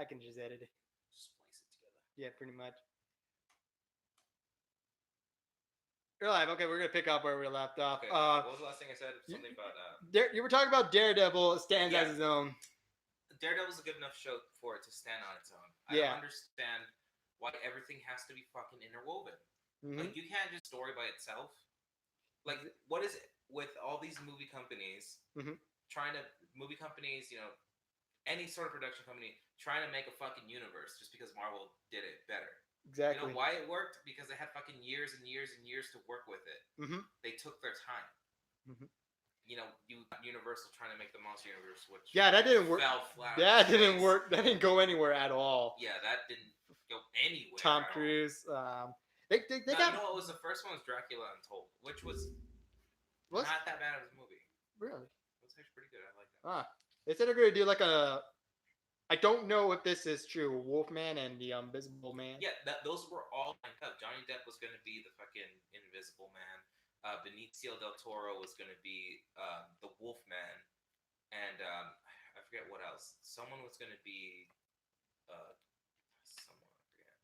I can just edit it. Splice it together. Yeah, pretty much. You're live. Okay, we're gonna pick up where we left off. Okay, what was the last thing I said? Something about You were talking about Daredevil stands Yeah. as his own. Daredevil's a good enough show for it to stand on its own. I Yeah. don't understand why everything has to be fucking interwoven. Mm-hmm. Like, you can't just story by itself. Like, what is it with all these movie companies Mm-hmm. movie companies, any sort of production company trying to make a fucking universe just because Marvel did it better. Exactly. You know why it worked? Because they had fucking years and years and years to work with it. Mm-hmm. They took their time. Mm-hmm. Universal trying to make the monster universe, which that didn't work. Fell flat. That didn't work. That didn't go anywhere at all. Yeah, that didn't go anywhere. Tom Cruise. They got. You know what was the first one? Was Dracula Untold, which was not that bad of a movie. Really? It was actually pretty good. I like that. They said they're gonna do like a. I don't know if this is true. Wolfman and the Invisible Man. Yeah, those were all lined up. Johnny Depp was gonna be the fucking Invisible Man. Benicio del Toro was going to be the Wolfman, and I forget what else. Someone was going to be someone, I forget.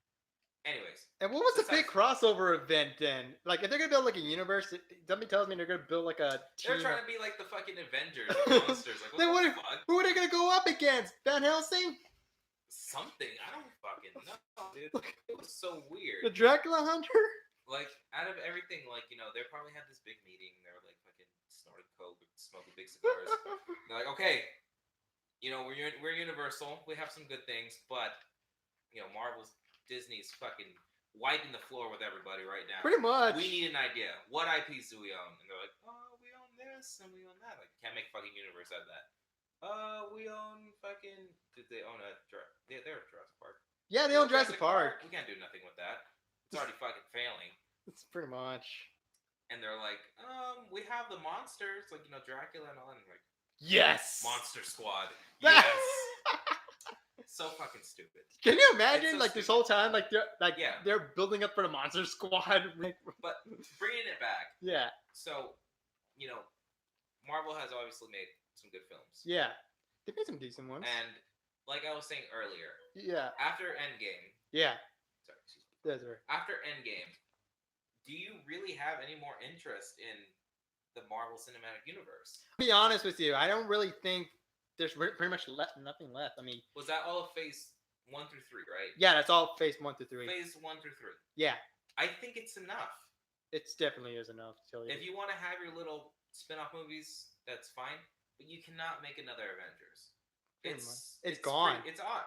Anyways. And what was the big crossover event then? Like, if they're going to build like a universe, somebody tells me they're going to build like a team. They're trying to be like the fucking Avengers, the monsters. Like, what the fuck? Who are they going to go up against? Van Helsing? Something. I don't fucking know, dude. It was so weird. The Dracula Hunter? Like, out of everything, like, they probably had this big meeting. They were, like, fucking snorting coke, smoking big cigars. They're like, okay, we're Universal. We have some good things, but, Marvel's, Disney's fucking wiping the floor with everybody right now. Pretty much. We need an idea. What IPs do we own? And they're like, oh, we own this and we own that. Like, can't make a fucking universe out of that. We own fucking... Did they own a... Yeah, they're Jurassic Park. Yeah, they own Jurassic Park. We can't do nothing with that. It's already fucking failing. It's pretty much. And they're like, we have the monsters, like, Dracula and all that. And I'm like, yes! Monster Squad. Yes! So fucking stupid. Can you imagine, so this whole time, they're building up for the Monster Squad? But bringing it back. Yeah. So, Marvel has obviously made some good films. Yeah. They made some decent ones. And, like I was saying earlier. Yeah. After Endgame. Yeah. Sorry, excuse me. That's right. After Endgame, do you really have any more interest in the Marvel Cinematic Universe? To be honest with you, I don't really think there's pretty much nothing left. I mean, was that all of Phase 1 through 3, right? Yeah, that's all Phase 1 through 3. Phase 1 through 3. Yeah. I think it's enough. It definitely is enough. If you want to have your little spin-off movies, that's fine. But you cannot make another Avengers. It's gone. It's gone.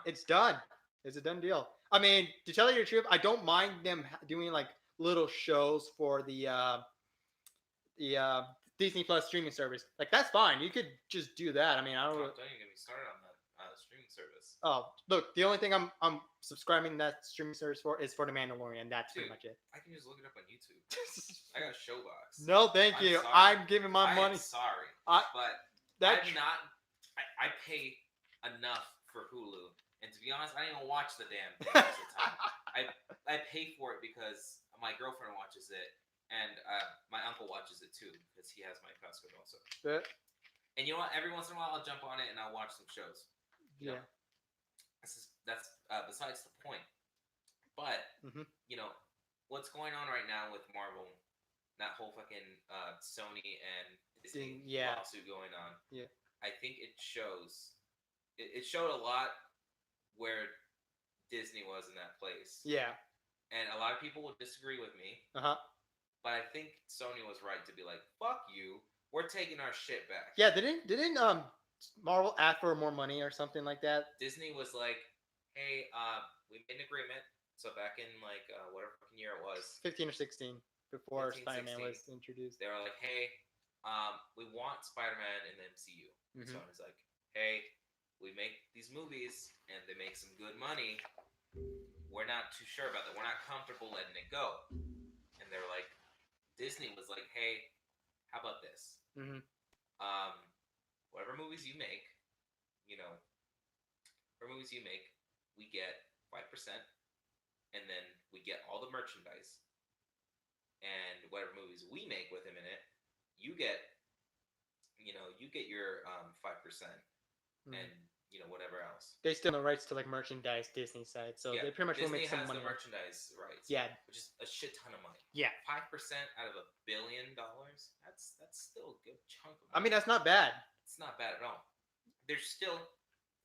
It's done. It's a done deal. I mean, to tell you the truth, I don't mind them doing like little shows for the Disney Plus streaming service. Like, that's fine. You could just do that. I mean, I don't. Don't even get me started on that streaming service. Oh, look, the only thing I'm subscribing that streaming service for is for The Mandalorian. That's pretty much it. I can just look it up on YouTube. I got Showbox. No, thank you. I'm giving my money. I'm sorry, but I pay enough for Hulu, and to be honest, I don't even watch the damn thing most of the time. I pay for it because my girlfriend watches it, and my uncle watches it too because he has my passcode also. Yeah. And you know what? Every once in a while, I'll jump on it and I'll watch some shows. Yeah. That's besides the point. But what's going on right now with Marvel? That whole fucking Sony and Disney lawsuit going on. Yeah. I think it shows. It showed a lot where Disney was in that place. Yeah. And a lot of people will disagree with me. Uh-huh. But I think Sony was right to be like, "Fuck you. We're taking our shit back." Yeah. Didn't Marvel ask for more money or something like that? Disney was like, "Hey, we made an agreement." So back in like whatever fucking year it was, 15 or 16, before Spider-Man was introduced. They were like, "Hey, we want Spider-Man in the MCU." Mm-hmm. So it's like, "Hey, we make these movies and they make some good money. We're not too sure about that. We're not comfortable letting it go." And they're like, Disney was like, "Hey, how about this? Mm-hmm. Whatever movies you make, we get 5%, and then we get all the merchandise. And whatever movies we make with him in it, you get your 5%, and whatever else. They still have the rights to like merchandise Disney side, so Yeah, they pretty much will Disney make some has money. the merchandise rights. Yeah, which is a shit ton of money. yeah. 5% out of $1 billion. That's still a good chunk of money. I mean, that's not bad. It's not bad at all. They're still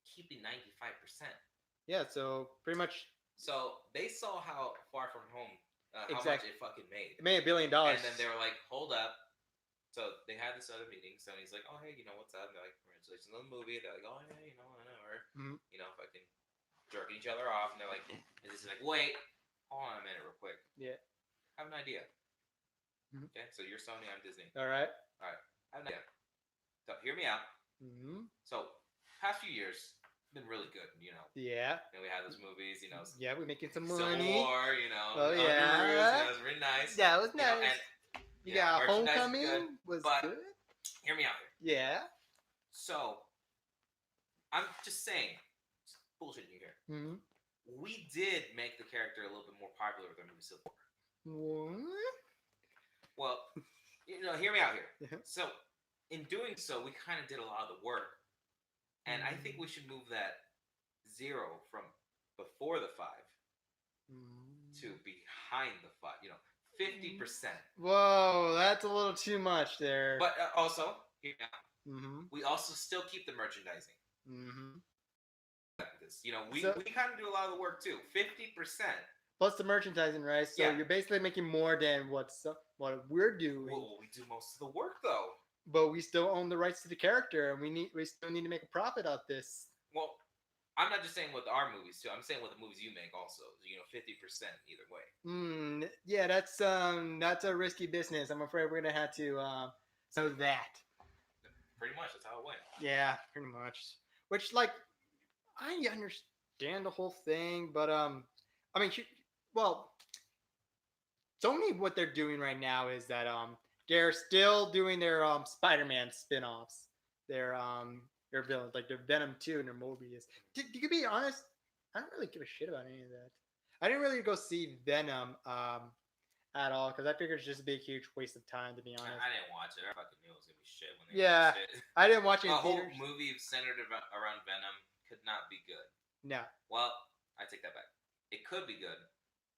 keeping 95%. Yeah, so pretty much. So they saw how Far From Home, how Exact- much it fucking made. It made $1 billion. And then they were like, hold up. So they had this other meeting. Sony's like, oh, hey, what's up? And they're like, congratulations on the movie. They're like, oh, yeah, whatever. Mhm. Fucking jerking each other off. And they're like, and this is like, wait, hold on a minute real quick. Yeah. I have an idea. Mhm. Okay, so you're Sony, I'm Disney. All right. I have an idea. So hear me out. Mm-hmm. So past few years been really good, Yeah. And we had those movies, Yeah, we're making some Civil money. War, Oh yeah. it was really nice. Yeah, it was nice. And you got merchandise is Homecoming good, was but good. hear me out here. Yeah. So I'm just saying, just bullshitting you here. Mm-hmm. We did make the character a little bit more popular with our movie Civil War. What? Well, hear me out here. Yeah. So in doing so, we kind of did a lot of the work. And I think we should move that 0 from before the 5 to behind the 5. 50%. Whoa, that's a little too much there. But also, mm-hmm. we also still keep the merchandising. Mm-hmm. We kind of do a lot of the work too. 50%. Plus the merchandising, right? So you're basically making more than what we're doing. Well, we do most of the work though. But we still own the rights to the character, and we still need to make a profit out this. Well, I'm not just saying with our movies too. I'm saying with the movies you make also. 50% either way. Yeah, that's a risky business. I'm afraid we're gonna have to know that. Pretty much, that's how it went. Yeah, pretty much. Which, like, I understand the whole thing, but I mean, Sony, what they're doing right now is that they're still doing their Spider-Man spin-offs. Their villains, like their Venom 2 and their Mobius. To be honest, I don't really give a shit about any of that. I didn't really go see Venom at all because I figured it's just a big, huge waste of time. To be honest, I didn't watch it. I fucking knew it was gonna be shit when they shit. I didn't watch it. A whole movie centered around Venom could not be good. No. Well, I take that back. It could be good.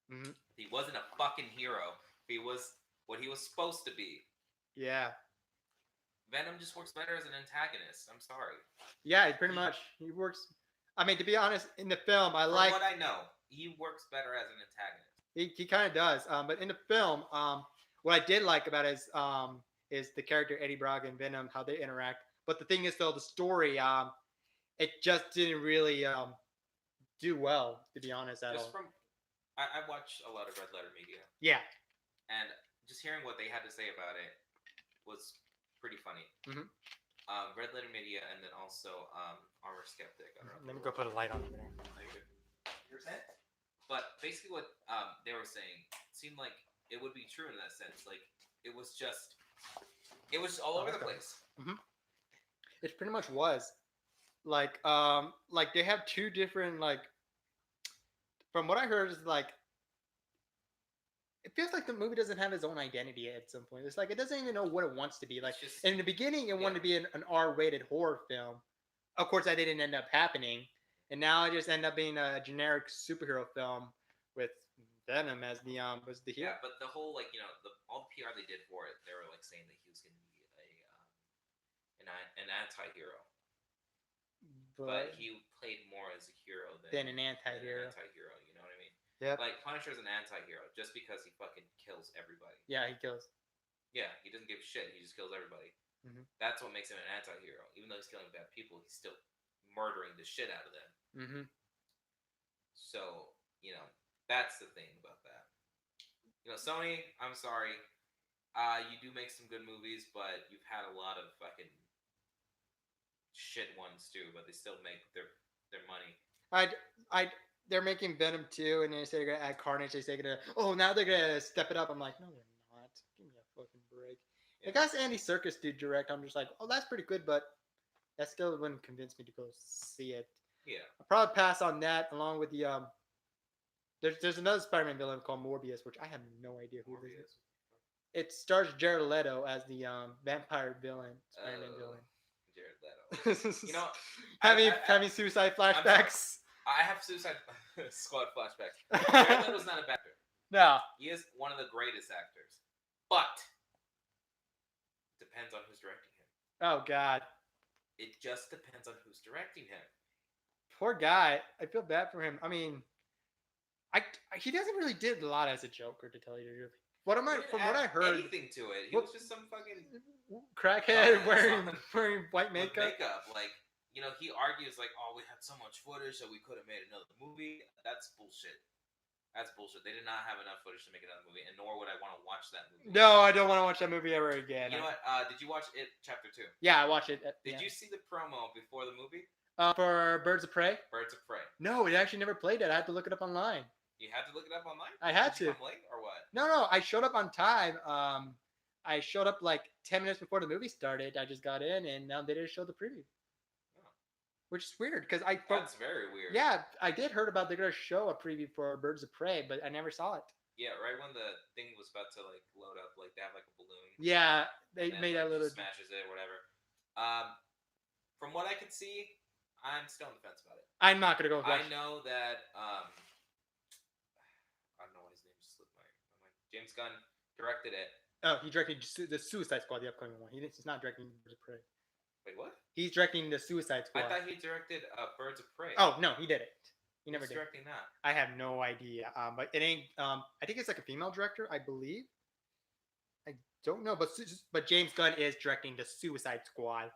Mm-hmm. He wasn't a fucking hero. He was what he was supposed to be. Yeah. Venom just works better as an antagonist. I'm sorry. Yeah, pretty much. He works. I mean, to be honest, in the film, From what I know, he works better as an antagonist. He kind of does. But in the film, what I did like about it is the character Eddie Brock and Venom, how they interact. But the thing is, though, the story, it just didn't really do well, to be honest, at all. I watched a lot of Red Letter Media. Yeah. And just hearing what they had to say about it was pretty funny. Mm-hmm. Red Letter Media, and then also Armor Skeptic. I don't know. Let me go put a light on over there. You're saying? But basically, what they were saying seemed like it would be true in that sense. Like it was all over the place. Mm-hmm. It pretty much was. Like they have two different from what I heard is it feels like the movie doesn't have its own identity at some point. It's like it doesn't even know what it wants to be. Like in the beginning, it wanted to be an R-rated horror film. Of course, that didn't end up happening, and now it just ended up being a generic superhero film with Venom as the was the hero. Yeah, but the whole all the PR they did for it, they were saying that he was going to be an anti-hero. But he played more as a hero than an anti-hero. You know what I mean? Yeah. Like Punisher's an anti-hero just because he fucking kills everybody. Yeah, he kills. Yeah, he doesn't give a shit. He just kills everybody. Mm-hmm. That's what makes him an anti-hero. Even though he's killing bad people, he's still murdering the shit out of them. Mm-hmm. So that's the thing about that. Sony, I'm sorry. You do make some good movies, but you've had a lot of fucking shit ones too, but they still make their money. They're making Venom 2, and they say they're gonna add Carnage. They say now they're gonna step it up. I'm like, no, they're not. Give me a fucking break. Yeah. It got Andy Serkis to direct. I'm just like, oh, that's pretty good, but that still wouldn't convince me to go see it. Yeah, I'll probably pass on that, along with the There's another Spider-Man villain called Morbius, which I have no idea who this is. It stars Jared Leto as the vampire villain, Spider-Man villain. Jared Leto. You know, having suicide flashbacks. I have Suicide Squad flashbacks. Jared Leto's not a bad actor. No. He is one of the greatest actors, but depends on who's directing him. Oh God. It just depends on who's directing him. Poor guy. I feel bad for him. I mean, he doesn't really did a lot as a Joker, to tell you the truth. From what I heard, anything to it. He was just some fucking crackhead wearing white makeup. Like, you know, he argues like, "Oh, we had so much footage that we could have made another movie." That's bullshit. That's bullshit. They did not have enough footage to make another movie, and nor would I want to watch that movie. No, I don't want to watch that movie ever again. You know what? Did you watch It Chapter 2? Yeah, I watched it. Did you see the promo before the movie? For Birds of Prey? Birds of Prey. No, it actually never played it. I had to look it up online. You had to look it up online? I had Did you to. come late or what? No, I showed up on time. I showed up like 10 minutes before the movie started. I just got in, and now they didn't show the preview. Which is weird, because That's very weird. Yeah, I did heard about they're going to show a preview for Birds of Prey, but I never saw it. Yeah, right when the thing was about to like load up, like they have like a balloon. Yeah, they made that little... smashes it, whatever. From what I can see, I'm still on the fence about it. I'm not going to go with I know that, I don't know what his name just slipped my mind. James Gunn directed it. Oh, he directed the Suicide Squad, the upcoming one. He's not directing Birds of Prey. Wait, what? He's directing the Suicide Squad. I thought he directed Birds of Prey. Oh, no, he didn't. He never did. Directing that? I have no idea. But it ain't... I think it's like a female director, I believe. I don't know, but James Gunn is directing the Suicide Squad.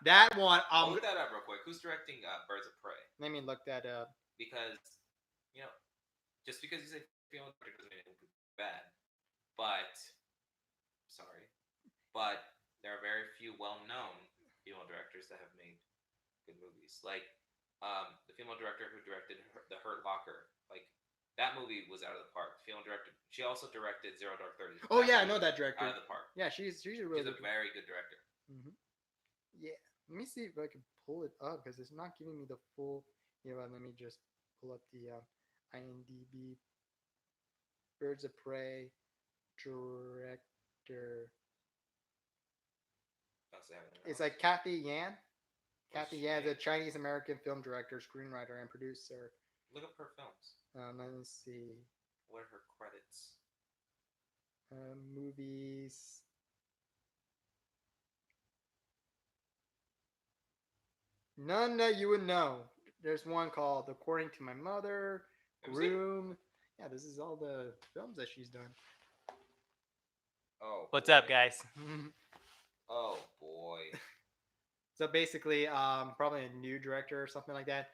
That one... I'll look that up real quick. Who's directing Birds of Prey? Let me look that up. Because, you know, just because you say female director doesn't mean it will be bad. But, sorry. But there are very few well-known female directors that have made good movies. Like, the female director who directed The Hurt Locker. Like, that movie was out of the park. The female director. She also directed Zero Dark 30. Oh, yeah, I know that director. Out of the park. Yeah, she's a really She's a very good director. Mm-hmm. Yeah. Let me see if I can pull it up, because it's not giving me the full... You know what, let me just pull up the IMDb. Birds of Prey director. It's like Kathy Yan. Kathy Yan is a Chinese American film director, screenwriter, and producer. Look up her films. Let me see. What are her credits? Movies. None that you would know. There's one called According to My Mother, Groom. Yeah, this is all the films that she's done. Oh. What's up, guys? Oh boy. So basically, probably a new director or something like that.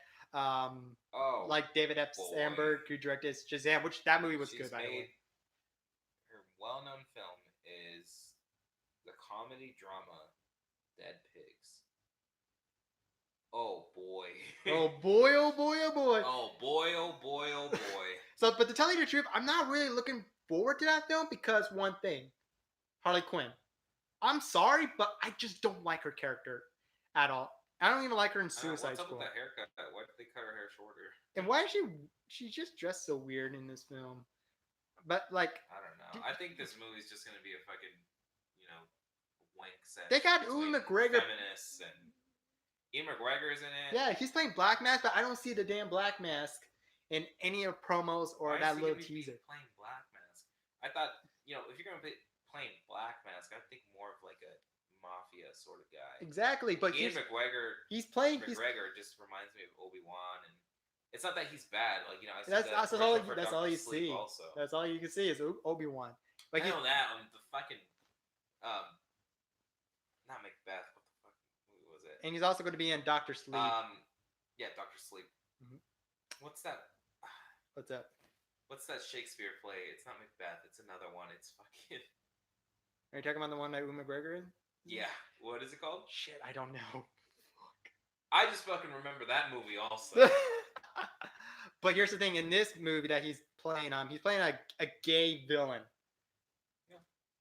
Like David F. Sandberg, who directed Shazam, which that movie was good, by the way. Her well-known film is the comedy drama Dead Pigs. Oh boy. Oh boy, oh boy, oh boy. Oh boy, oh boy, oh boy. So, but to tell you the truth, I'm not really looking forward to that film because one thing, Harley Quinn. I'm sorry, but I just don't like her character at all. I don't even like her in Suicide Squad. What's up with that haircut? Why did they cut her hair shorter? And why is she's just dressed so weird in this film? But like, I don't know. I think this movie's just gonna be a fucking, you know, wank set. They got Ewan McGregor. Feminists and Ian McGregor's in it. Yeah, he's playing Black Mask, but I don't see the damn Black Mask in any of promos or that little teaser. Playing Black Mask. I thought, you know, if you're gonna be playing Black Mask, I think more of like a mafia sort of guy. Exactly, but Ian McGregor. McGregor just reminds me of Obi-Wan, and it's not that he's bad. Like, you know, I see that's all you see. Also. That's all you can see is Obi-Wan. Like, I know that the fucking not Macbeth. What the fuck movie was it? And he's also going to be in Doctor Sleep. Yeah, Doctor Sleep. Mm-hmm. What's that? What's that? What's that Shakespeare play? It's not Macbeth. It's another one. It's fucking. Are you talking about the one that Ewan McGregor is? Yeah. What is it called? Shit, I don't know. I just fucking remember that movie also. But here's the thing: in this movie that he's playing a gay villain. Yeah.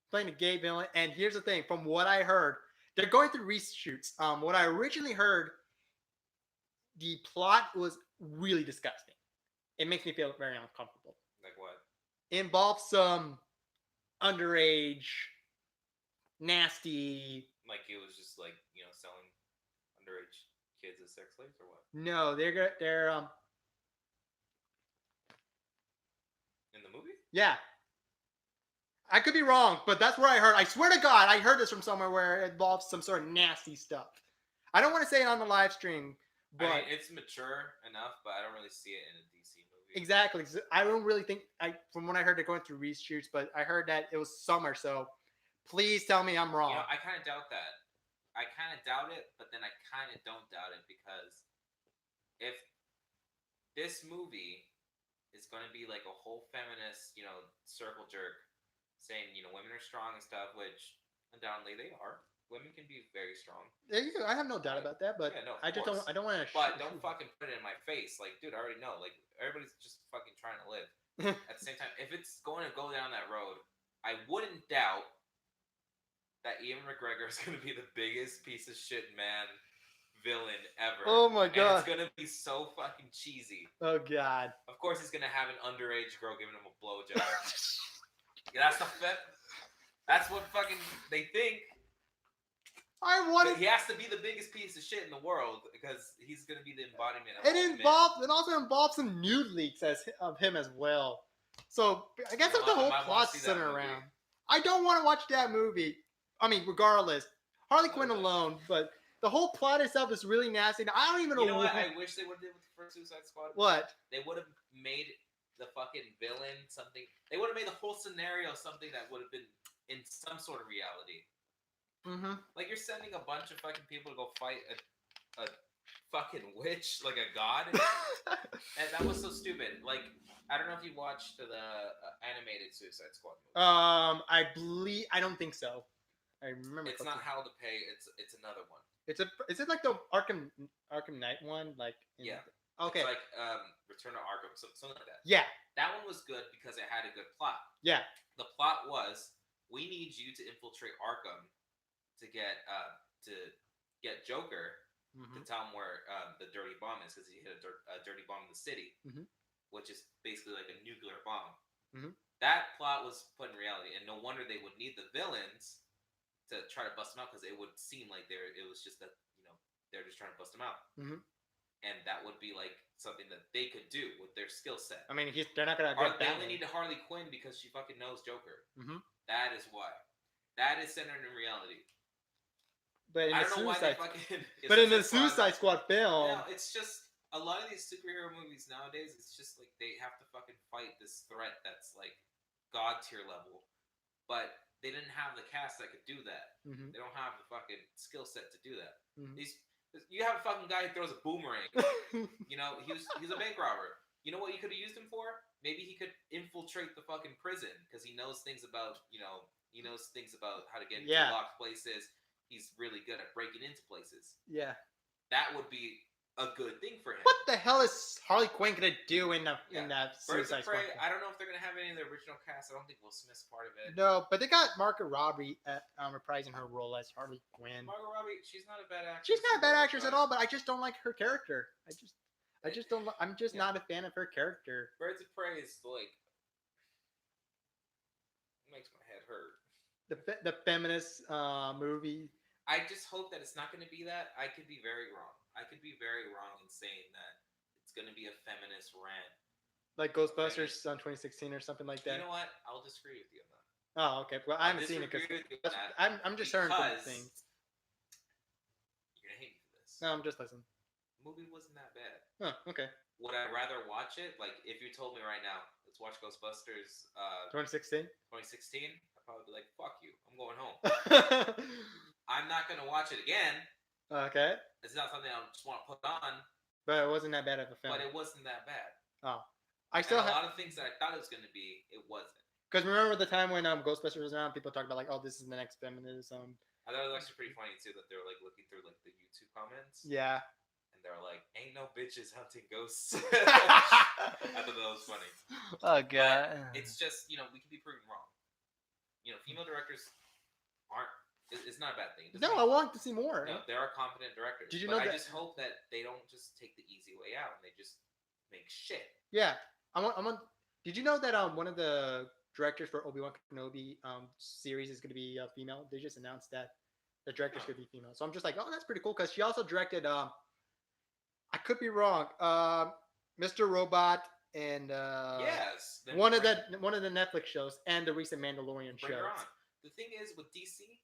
Playing a gay villain, and here's the thing: from what I heard, they're going through reshoots. What I originally heard, the plot was really disgusting. It makes me feel very uncomfortable. Like what? It involves some underage, nasty. Like it was just like, you know, selling underage kids as sex slaves or what? No, they're In the movie? yeah. I could be wrong, but that's where I heard. I swear to God, I heard this from somewhere where it involves some sort of nasty stuff. I don't want to say it on the live stream, but I mean, it's mature enough, but I don't really see it in a DC movie. exactly. I don't really think from what I heard, they're going through reshoots, but I heard that it was summer, so please tell me I'm wrong. You know, I kind of doubt that. I kind of doubt it, but then I kind of don't doubt it because if this movie is going to be like a whole feminist, circle jerk saying, women are strong and stuff, which undoubtedly they are. Women can be very strong. I have no doubt about that, but yeah, no, I just don't. I don't want to. But don't fucking put it in my face, like, dude. I already know. Like, everybody's just fucking trying to live. At the same time, if it's going to go down that road, I wouldn't doubt that Ian McGregor is going to be the biggest piece of shit man villain ever. Oh my God! And it's going to be so fucking cheesy. Oh God! Of course, he's going to have an underage girl giving him a blowjob. Yeah, that's what fucking they think. He has to be the biggest piece of shit in the world because he's gonna be the embodiment of. It also involves some nude leaks of him as well. So I guess that's the whole plot centered around. I don't want to watch that movie. I mean, regardless, Harley Quinn alone, but the whole plot itself is really nasty. I don't even know. You know what? I wish they would have did with the first Suicide Squad. What? They would have made the fucking villain something. They would have made the whole scenario something that would have been in some sort of reality. Mm-hmm. Like, you're sending a bunch of fucking people to go fight a fucking witch, like a god, and that was so stupid. Like, I don't know if you watched the animated Suicide Squad movie. I don't think so. I remember. It's not How to Pay. It's another one. Is it like the Arkham Knight one? Like yeah. Okay. It's like Return to Arkham, something like that. Yeah. That one was good because it had a good plot. Yeah. The plot was, we need you to infiltrate Arkham to get Joker to tell him where the dirty bomb is, because he hit a dirty bomb in the city, which is basically like a nuclear bomb. That plot was put in reality, and no wonder they would need the villains to try to bust them out, because it would seem like it was just that they're just trying to bust them out, and that would be like something that they could do with their skill set. I mean, they're not gonna. They only need Harley Quinn because she fucking knows Joker. That is why. That is centered in reality. But in I the don't know why Suicide, they fucking. But in the Suicide Squad film, it's just a lot of these superhero movies nowadays. It's just like they have to fucking fight this threat that's like god tier level, but they didn't have the cast that could do that. They don't have the fucking skill set to do that. You have a fucking guy who throws a boomerang. He's a bank robber. You know what you could have used him for? Maybe he could infiltrate the fucking prison because he knows things about he knows things about how to get into locked places. He's really good at breaking into places. Yeah. That would be a good thing for him. What the hell is Harley Quinn gonna do in that Suicide Squad? I don't know if they're gonna have any of the original cast. I don't think Will Smith's part of it. No, but they got Margot Robbie reprising her role as Harley Quinn. Margot Robbie, she's not a bad actress. She's not a bad actress at all, but I just don't like her character. I just don't. I'm just not a fan of her character. Birds of Prey is like makes my head hurt. The feminist movie. I just hope that it's not going to be that. I could be very wrong. I could be very wrong in saying that it's going to be a feminist rant. Like Ghostbusters on 2016 or something like that. You know what? I'll disagree with you on that. Oh, okay. Well, I haven't seen it because I'm just hearing good things. You're going to hate me for this. No, I'm just listening. The movie wasn't that bad. Oh, okay. Would I rather watch it? Like, if you told me right now, let's watch Ghostbusters 2016? 2016, I'd probably be like, fuck you. I'm going home. I'm not going to watch it again. Okay. It's not something I just want to put on. But it wasn't that bad of a film. But it wasn't that bad. Oh. I still have a lot of things that I thought it was going to be, it wasn't. Because remember the time when Ghostbusters was around, people talked about like, oh, this is the next feminism. I thought it was actually pretty funny too that they were like looking through like the YouTube comments. Yeah. And they were like, "Ain't no bitches hunting ghosts." I thought that was funny. Oh god. But it's just we can be proven wrong. Female directors aren't. It's not a bad thing. No, I want to see more. No, there are competent directors. Did you know I that? just hope that they don't just take the easy way out and they just make shit. Yeah, I'm on. Did you know that one of the directors for Obi-Wan Kenobi series is going to be female? They just announced that. The directors Huh. could be female. So I'm just like, oh, that's pretty cool because she also directed. I could be wrong. Mr. Robot and Yes. Then one of the Netflix shows and the recent Mandalorian bring her shows. on. The thing is with DC,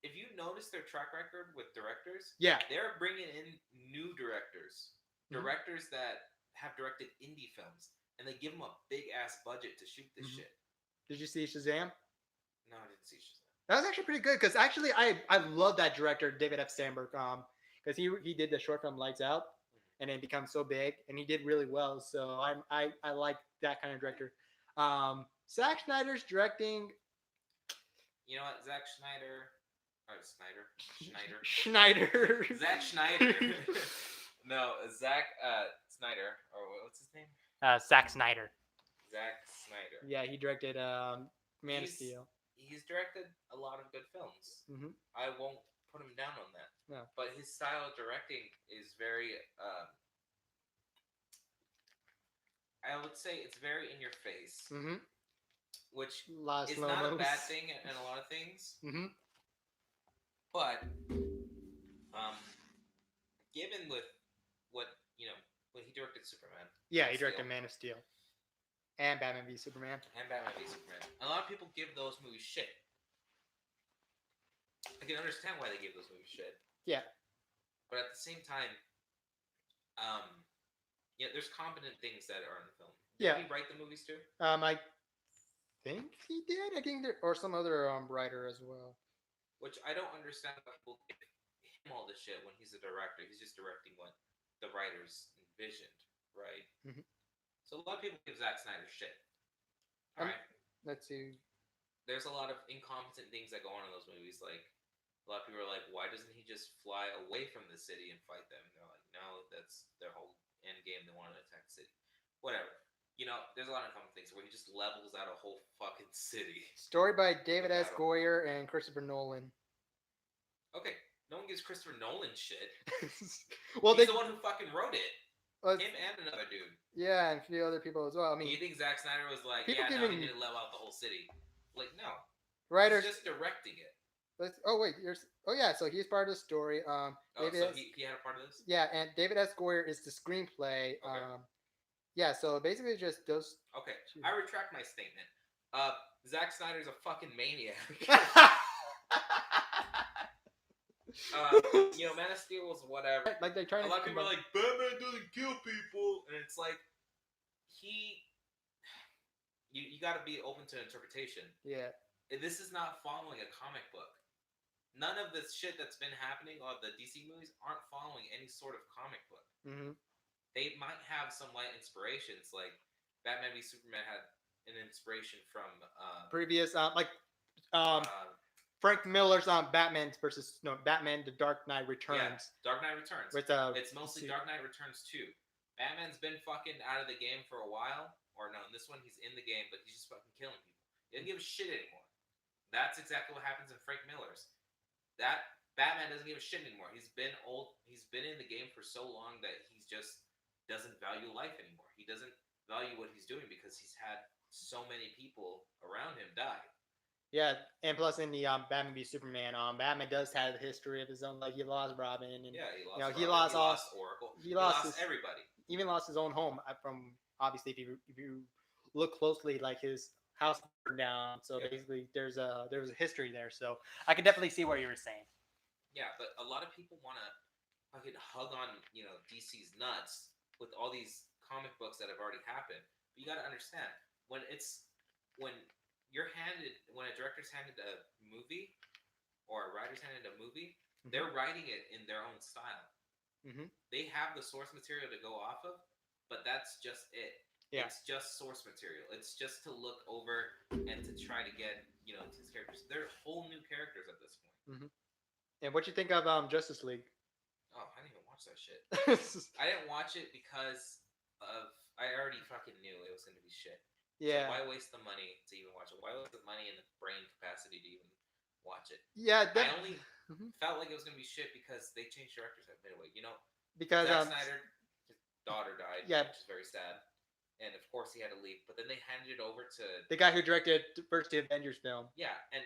if you notice their track record with directors, Yeah. they're bringing in new directors, Mhm. directors that have directed indie films, and they give them a big ass budget to shoot this Mhm. shit. Did you see Shazam? No, I didn't see Shazam. That was actually pretty good because actually I love that director David F. Sandberg because he did the short film Lights Out and it become so big and he did really well. So I like that kind of director. Zack Snyder's directing. You know what, Zack Schneider, or Schneider, Schneider. Zack Schneider. No, Zack Snyder, or what's his name? Zack Snyder. Zack Snyder. Yeah, he directed Man of He's Steel. he's directed a lot of good films. Mhm. I won't put him down on that. No. But his style of directing is very, I would say it's very in your face, Mhm. which Lot of is slow not a mos. bad thing in a lot of things. Mhm. But um, given with what when he directed Superman, Yeah, Man he of directed Steel, Man of Steel and Batman v Superman. and Batman v Superman, a lot of people give those movies shit. I can understand why they give those movies shit. Yeah. But at the same time, yeah, there's competent things that are in the film. Did Yeah. he write the movies too? I think he did. I think there or some other writer as well. Which I don't understand why people give him all this shit when he's a director. He's just directing what the writers envisioned, right? Mhm. So a lot of people give Zack Snyder shit. All right. Let's see. There's a lot of incompetent things that go on in those movies. Like a lot of people are like, why doesn't he just fly away from the city and fight them? And they're like, no, that's their whole end game. They want to attack the city. Whatever. There's a lot of common things where he just levels out a whole fucking city. Story by David S. Battle. Goyer and Christopher Nolan. Okay, no one gives Christopher Nolan shit. Well, He's the one who fucking wrote it. uh, Him and another dude. yeah, and a few other people as well. I mean, You think Zack Snyder was like, people yeah, no, giving- he didn't level out the whole city? Like, no. writers. He's just directing it. Oh wait, oh yeah, so he's part of the story. Oh, David so S- he had a part of this? Yeah, and David S. Goyer is the screenplay. Okay. Yeah, so basically just those. Okay, I retract my statement. Zack Snyder's a fucking maniac. Man of Steel was whatever. Like they're trying. A lot of people are like, Batman doesn't kill people, and it's like you got to be open to interpretation. Yeah. This is not following a comic book. None of this shit that's been happening on the DC movies aren't following any sort of comic book. Mm-hmm. They might have some light inspirations, like Batman v Superman had an inspiration from previous Frank Miller's Batman The Dark Knight Returns. Yeah, Dark Knight Returns. With it's mostly Dark Knight Returns 2. Batman's been fucking out of the game for a while, or no, in this one he's in the game, but he's just fucking killing people. He doesn't give a shit anymore. That's exactly what happens in Frank Miller's. That Batman doesn't give a shit anymore. He's been old. He's been in the game for so long that he just doesn't value life anymore. He doesn't value what he's doing because he's had so many people around him die. Yeah, and plus in the Batman v Superman, Batman does have a history of his own. Like he lost Robin, and Yeah, he lost. Robin. He lost Oracle. He lost everybody. Even lost his own home from obviously if you look closely, like his house burned down. So basically, there's a history there. So I can definitely see what you were saying. Yeah, but a lot of people want to fucking hug on DC's nuts with all these comic books that have already happened. But you got to understand when a director's handed a movie or a writer's handed a movie, Mm-hmm. they're writing it in their own style. Mm-hmm. They have the source material to go off of, but that's just it. Yeah. It's just source material. It's just to look over and to try to get his characters. They're whole new characters at this point. Mm-hmm. And what you think of Justice League? Oh, I didn't even watch that shit. I didn't watch it because I already fucking knew it was going to be shit. Yeah. So why waste the money to even watch it? Why waste the money and the brain capacity to even watch it? Yeah. I only felt like it was going to be shit because they changed directors at midway. Because Zack Snyder, his daughter died, yeah, which is very sad. And of course he had to leave. But then they handed it over to the guy who directed the first Avengers film. Yeah, and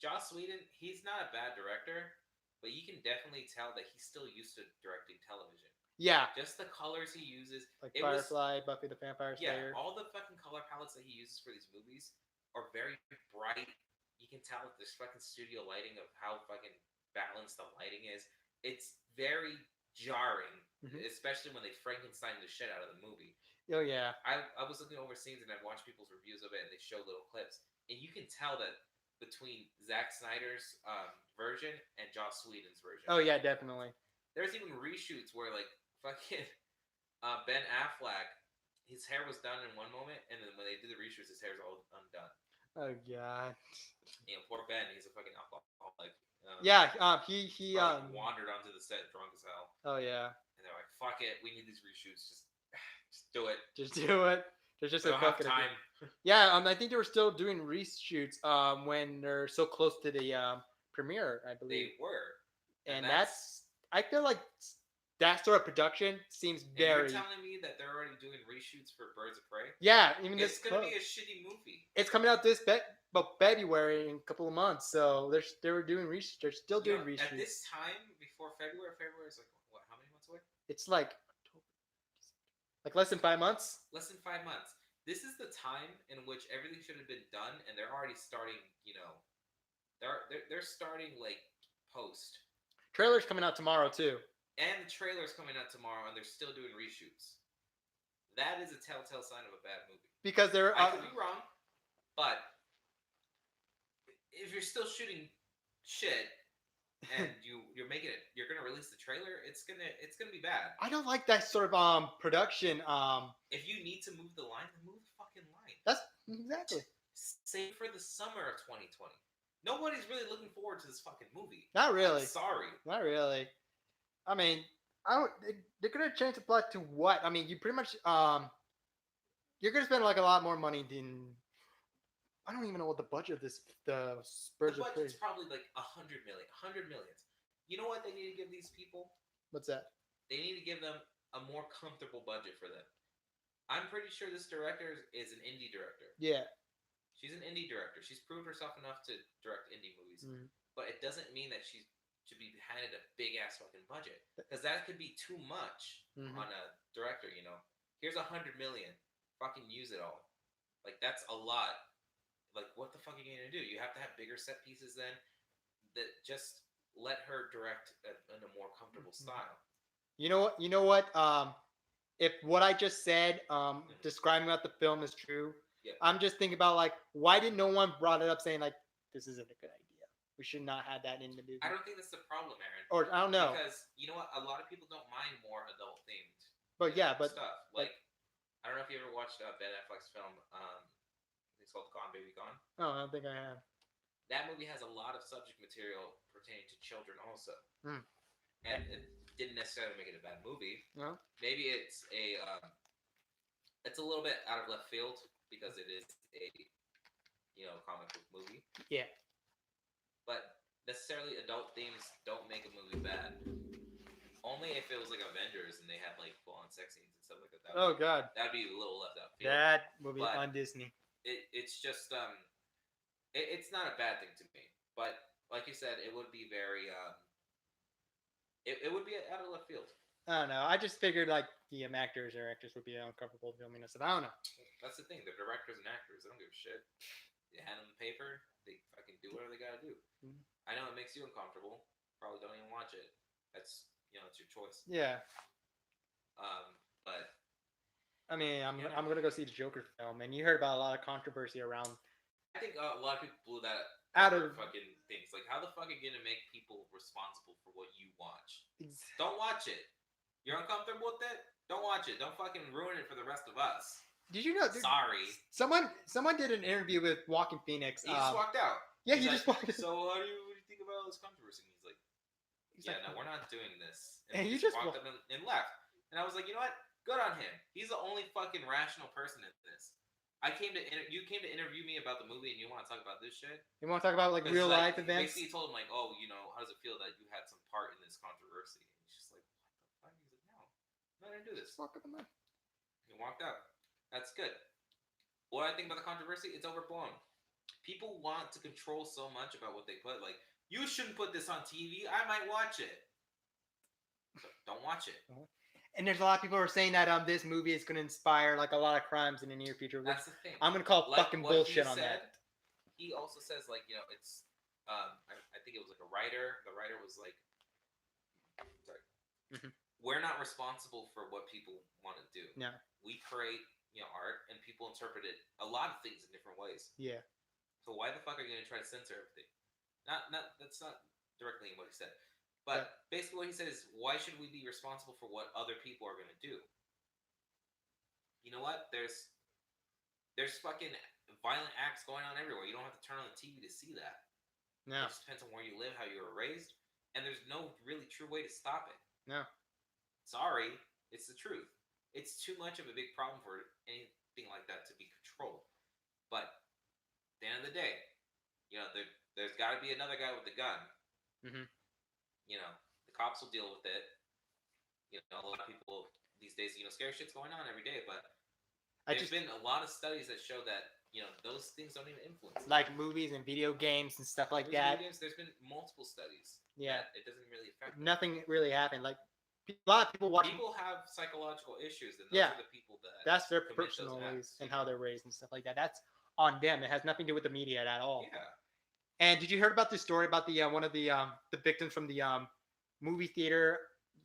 Joss Whedon, he's not a bad director, but you can definitely tell that he's still used to directing television. Yeah, Just the colors he uses. like It was Firefly, Buffy the Vampire yeah, Slayer. all the fucking color palettes that he uses for these movies are very bright. You can tell that there's fucking studio lighting of how fucking balanced the lighting is. It's very jarring, Mhm. especially when they Frankenstein the shit out of the movie. Oh yeah, I was looking over scenes and I've watched people's reviews of it and they show little clips and you can tell that between Zack Snyder's version and Joss Whedon's version. oh yeah, definitely. There's even reshoots where like fucking Ben Affleck, his hair was done in one moment, and then when they did the reshoots, his hair's all undone. Oh god. You know, poor Ben, he's a fucking alcoholic. Yeah, he Probably wandered onto the set drunk as hell, Oh yeah, and they're like, "Fuck it, we need these reshoots. Just do it. just do it. There's just We a don't have bucket time." Yeah, I think they were still doing reshoots when they're so close to the premiere, I believe. They were, And that's I feel like that sort of production seems And very. you're telling me that they're already doing reshoots for Birds of Prey? Yeah, even It's this gonna be a shitty movie. it's coming out this about February in a couple of months, so they were doing reshoots. They're still doing reshoots. At this time, before February is like what? How many months away? It's like less than 5 months. Less than 5 months. This is the time in which everything should have been done, and they're already starting. You know, they're starting like post. Trailer's coming out tomorrow too. And the trailer's coming out tomorrow, and they're still doing reshoots. That is a telltale sign of a bad movie. Because they're. I could be wrong, but if you're still shooting shit and you're making it, you're gonna release the trailer. It's gonna be bad. I don't like that sort of production. If you need to move the line, then move the fucking line. That's exactly. Save for the summer of 2020. Nobody's really looking forward to this fucking movie. Not really. I'm sorry. Not really. I mean, they're gonna change the plot to what? I mean, you pretty much you're gonna spend like a lot more money than. I don't even know what the budget of the Birds of Prey. The budget's probably like 100 million. 100 millions. You know what they need to give these people? What's that? They need to give them a more comfortable budget for them. I'm pretty sure this director is an indie director. Yeah. She's an indie director. She's proved herself enough to direct indie movies. Mm-hmm. But it doesn't mean that she should be handed a big ass fucking budget. Because that could be too much on a director, you know. Here's 100 million. Fucking use it all. Like, that's a lot. Like, what the fuck are you gonna do? You have to have bigger set pieces then. That just let her direct in a more comfortable style. You know what? If what I just said, describing what the film is true, I'm just thinking about like, why did no one brought it up saying like, this isn't a good idea? We should not have that in the movie. I don't think that's the problem, Aaron. Or I don't know. Because you know what? A lot of people don't mind more adult themed. But yeah, but stuff like I don't know if you ever watched Ben Affleck's film. It's called Gone Baby Gone. Oh, I don't think I have. That movie has a lot of subject material pertaining to children also. And it didn't necessarily make it a bad movie. No. Maybe it's a little bit out of left field because it is a comic book movie. Yeah. But necessarily adult themes don't make a movie bad. Only if it was like Avengers and they had like full-on sex scenes and stuff like that. God. That'd be a little left out field. That movie on Disney. It's just it's not a bad thing to me. But like you said, it would be very it would be out of left field. I don't know. I just figured like the actors or actors would be uncomfortable filming this. I don't know. That's the thing. They're directors and actors. They don't give a shit. They hand them the paper. They fucking do whatever they gotta do. Mm-hmm. I know it makes you uncomfortable. Probably don't even watch it. That's it's your choice. Yeah. But I mean, I'm gonna go see the Joker film, and you heard about a lot of controversy around. I think a lot of people blew that out of fucking things. Like, how the fuck are you gonna make people responsible for what you watch? Don't watch it. You're uncomfortable with it? Don't watch it. Don't fucking ruin it for the rest of us. Did you know? Sorry. Someone did an interview with Walking Phoenix. He just walked out. Yeah, he just walked out. So what do you think about all this controversy? And he's like, no, we're not doing this. And he just walked up and left. And I was like, you know what? Good on him. He's the only fucking rational person in this. You came to interview me about the movie, and you want to talk about this shit? You want to talk about like real life events? Basically, he told him like, oh, how does it feel that you had some part in this controversy? And he's just like, what the fuck? He's like, no, I'm not gonna do this. Fuck up, man. He walked out. That's good. What I think about the controversy, it's overblown. people want to control so much about what they put. Like, you shouldn't put this on TV. I might watch it. So don't watch it. And there's a lot of people who are saying that this movie is going to inspire like a lot of crimes in the near future. Which That's the thing. I'm going to call Like fucking what bullshit he on said, that. He also says, like, you know, it's I think it was like a writer. The writer was like, sorry, we're not responsible for what people want to do. No. We create, you know, art, and people interpret it a lot of things in different ways. Yeah. So why the fuck are you gonna try to censor everything? Not that's not directly what he said, but basically what he said is, why should we be responsible for what other people are gonna do? You know what? There's fucking violent acts going on everywhere. You don't have to turn on the TV to see that. No. It just depends on where you live, how you were raised, and there's no really true way to stop it. No. Sorry, it's the truth. It's too much of a big problem for anything like that to be controlled. But at the end of the day, you know, there's got to be another guy with a gun. Mm-hmm. You know, the cops will deal with it. You know, a lot of people these days, you know, scary shit's going on every day. But there's been a lot of studies that show that, you know, those things don't even influence it. Like movies and video games and stuff like that. There's been multiple studies. Yeah. That it doesn't really affect Nothing really happened. Like a lot of people watch. People have psychological issues, and those are the people that. That's their personal ways and how they're raised and stuff like that. That's on them. It has nothing to do with the media at all. Yeah. And did you hear about this story about the one of the victims from the movie theater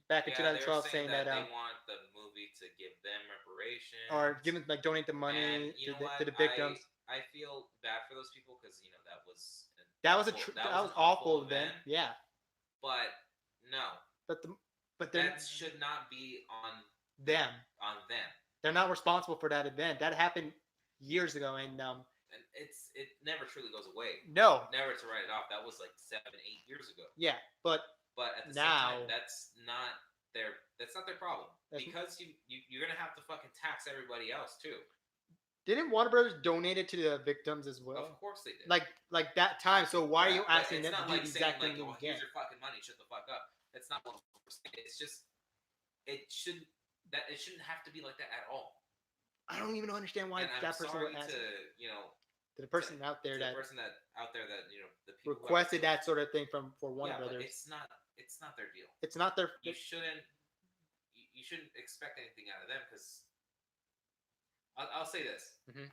back in 2012 saying that they want the movie to give them reparations or give them, like, donate the money to the victims? I feel bad for those people because, you know, that was awful event. Yeah. But no. But that should not be on them. On them. They're not responsible for that event. That happened years ago, and it never truly goes away. No. Never to write it off. That was like 7-8 years ago. Yeah, but at the same time, that's not their problem. Because you're gonna have to fucking tax everybody else too. Didn't Warner Brothers donate it to the victims as well? Of course they did. Like that time. So why are you asking them to do the exact thing again? Here's your fucking money. Shut the fuck up. That's not what we're saying. It's just it shouldn't have to be like that at all. I don't even understand why that person would ask. To the person out there that you know, the people requested that sort of thing for Warner Brothers. But it's not their deal. It's not their. You shouldn't expect anything out of them because I'll say this. Mm-hmm.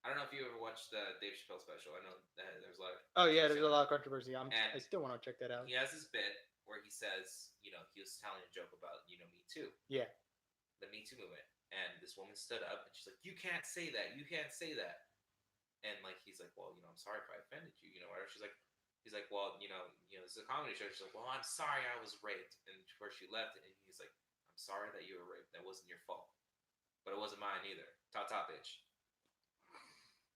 I don't know if you ever watched the Dave Chappelle special. I know that there's a lot of. Oh yeah, there's a lot of controversy. I still want to check that out. He has this bit where he says, you know, he was telling a joke about, you know, Me Too. Yeah. The Me Too movement, and this woman stood up and she's like, "You can't say that. You can't say that." And like he's like, "Well, you know, I'm sorry if I offended you, you know, whatever." He's like, "Well, you know, this is a comedy show." She's like, "Well, I'm sorry I was raped." And where she left, and he's like, "I'm sorry that you were raped. That wasn't your fault, but it wasn't mine either. Ta bitch."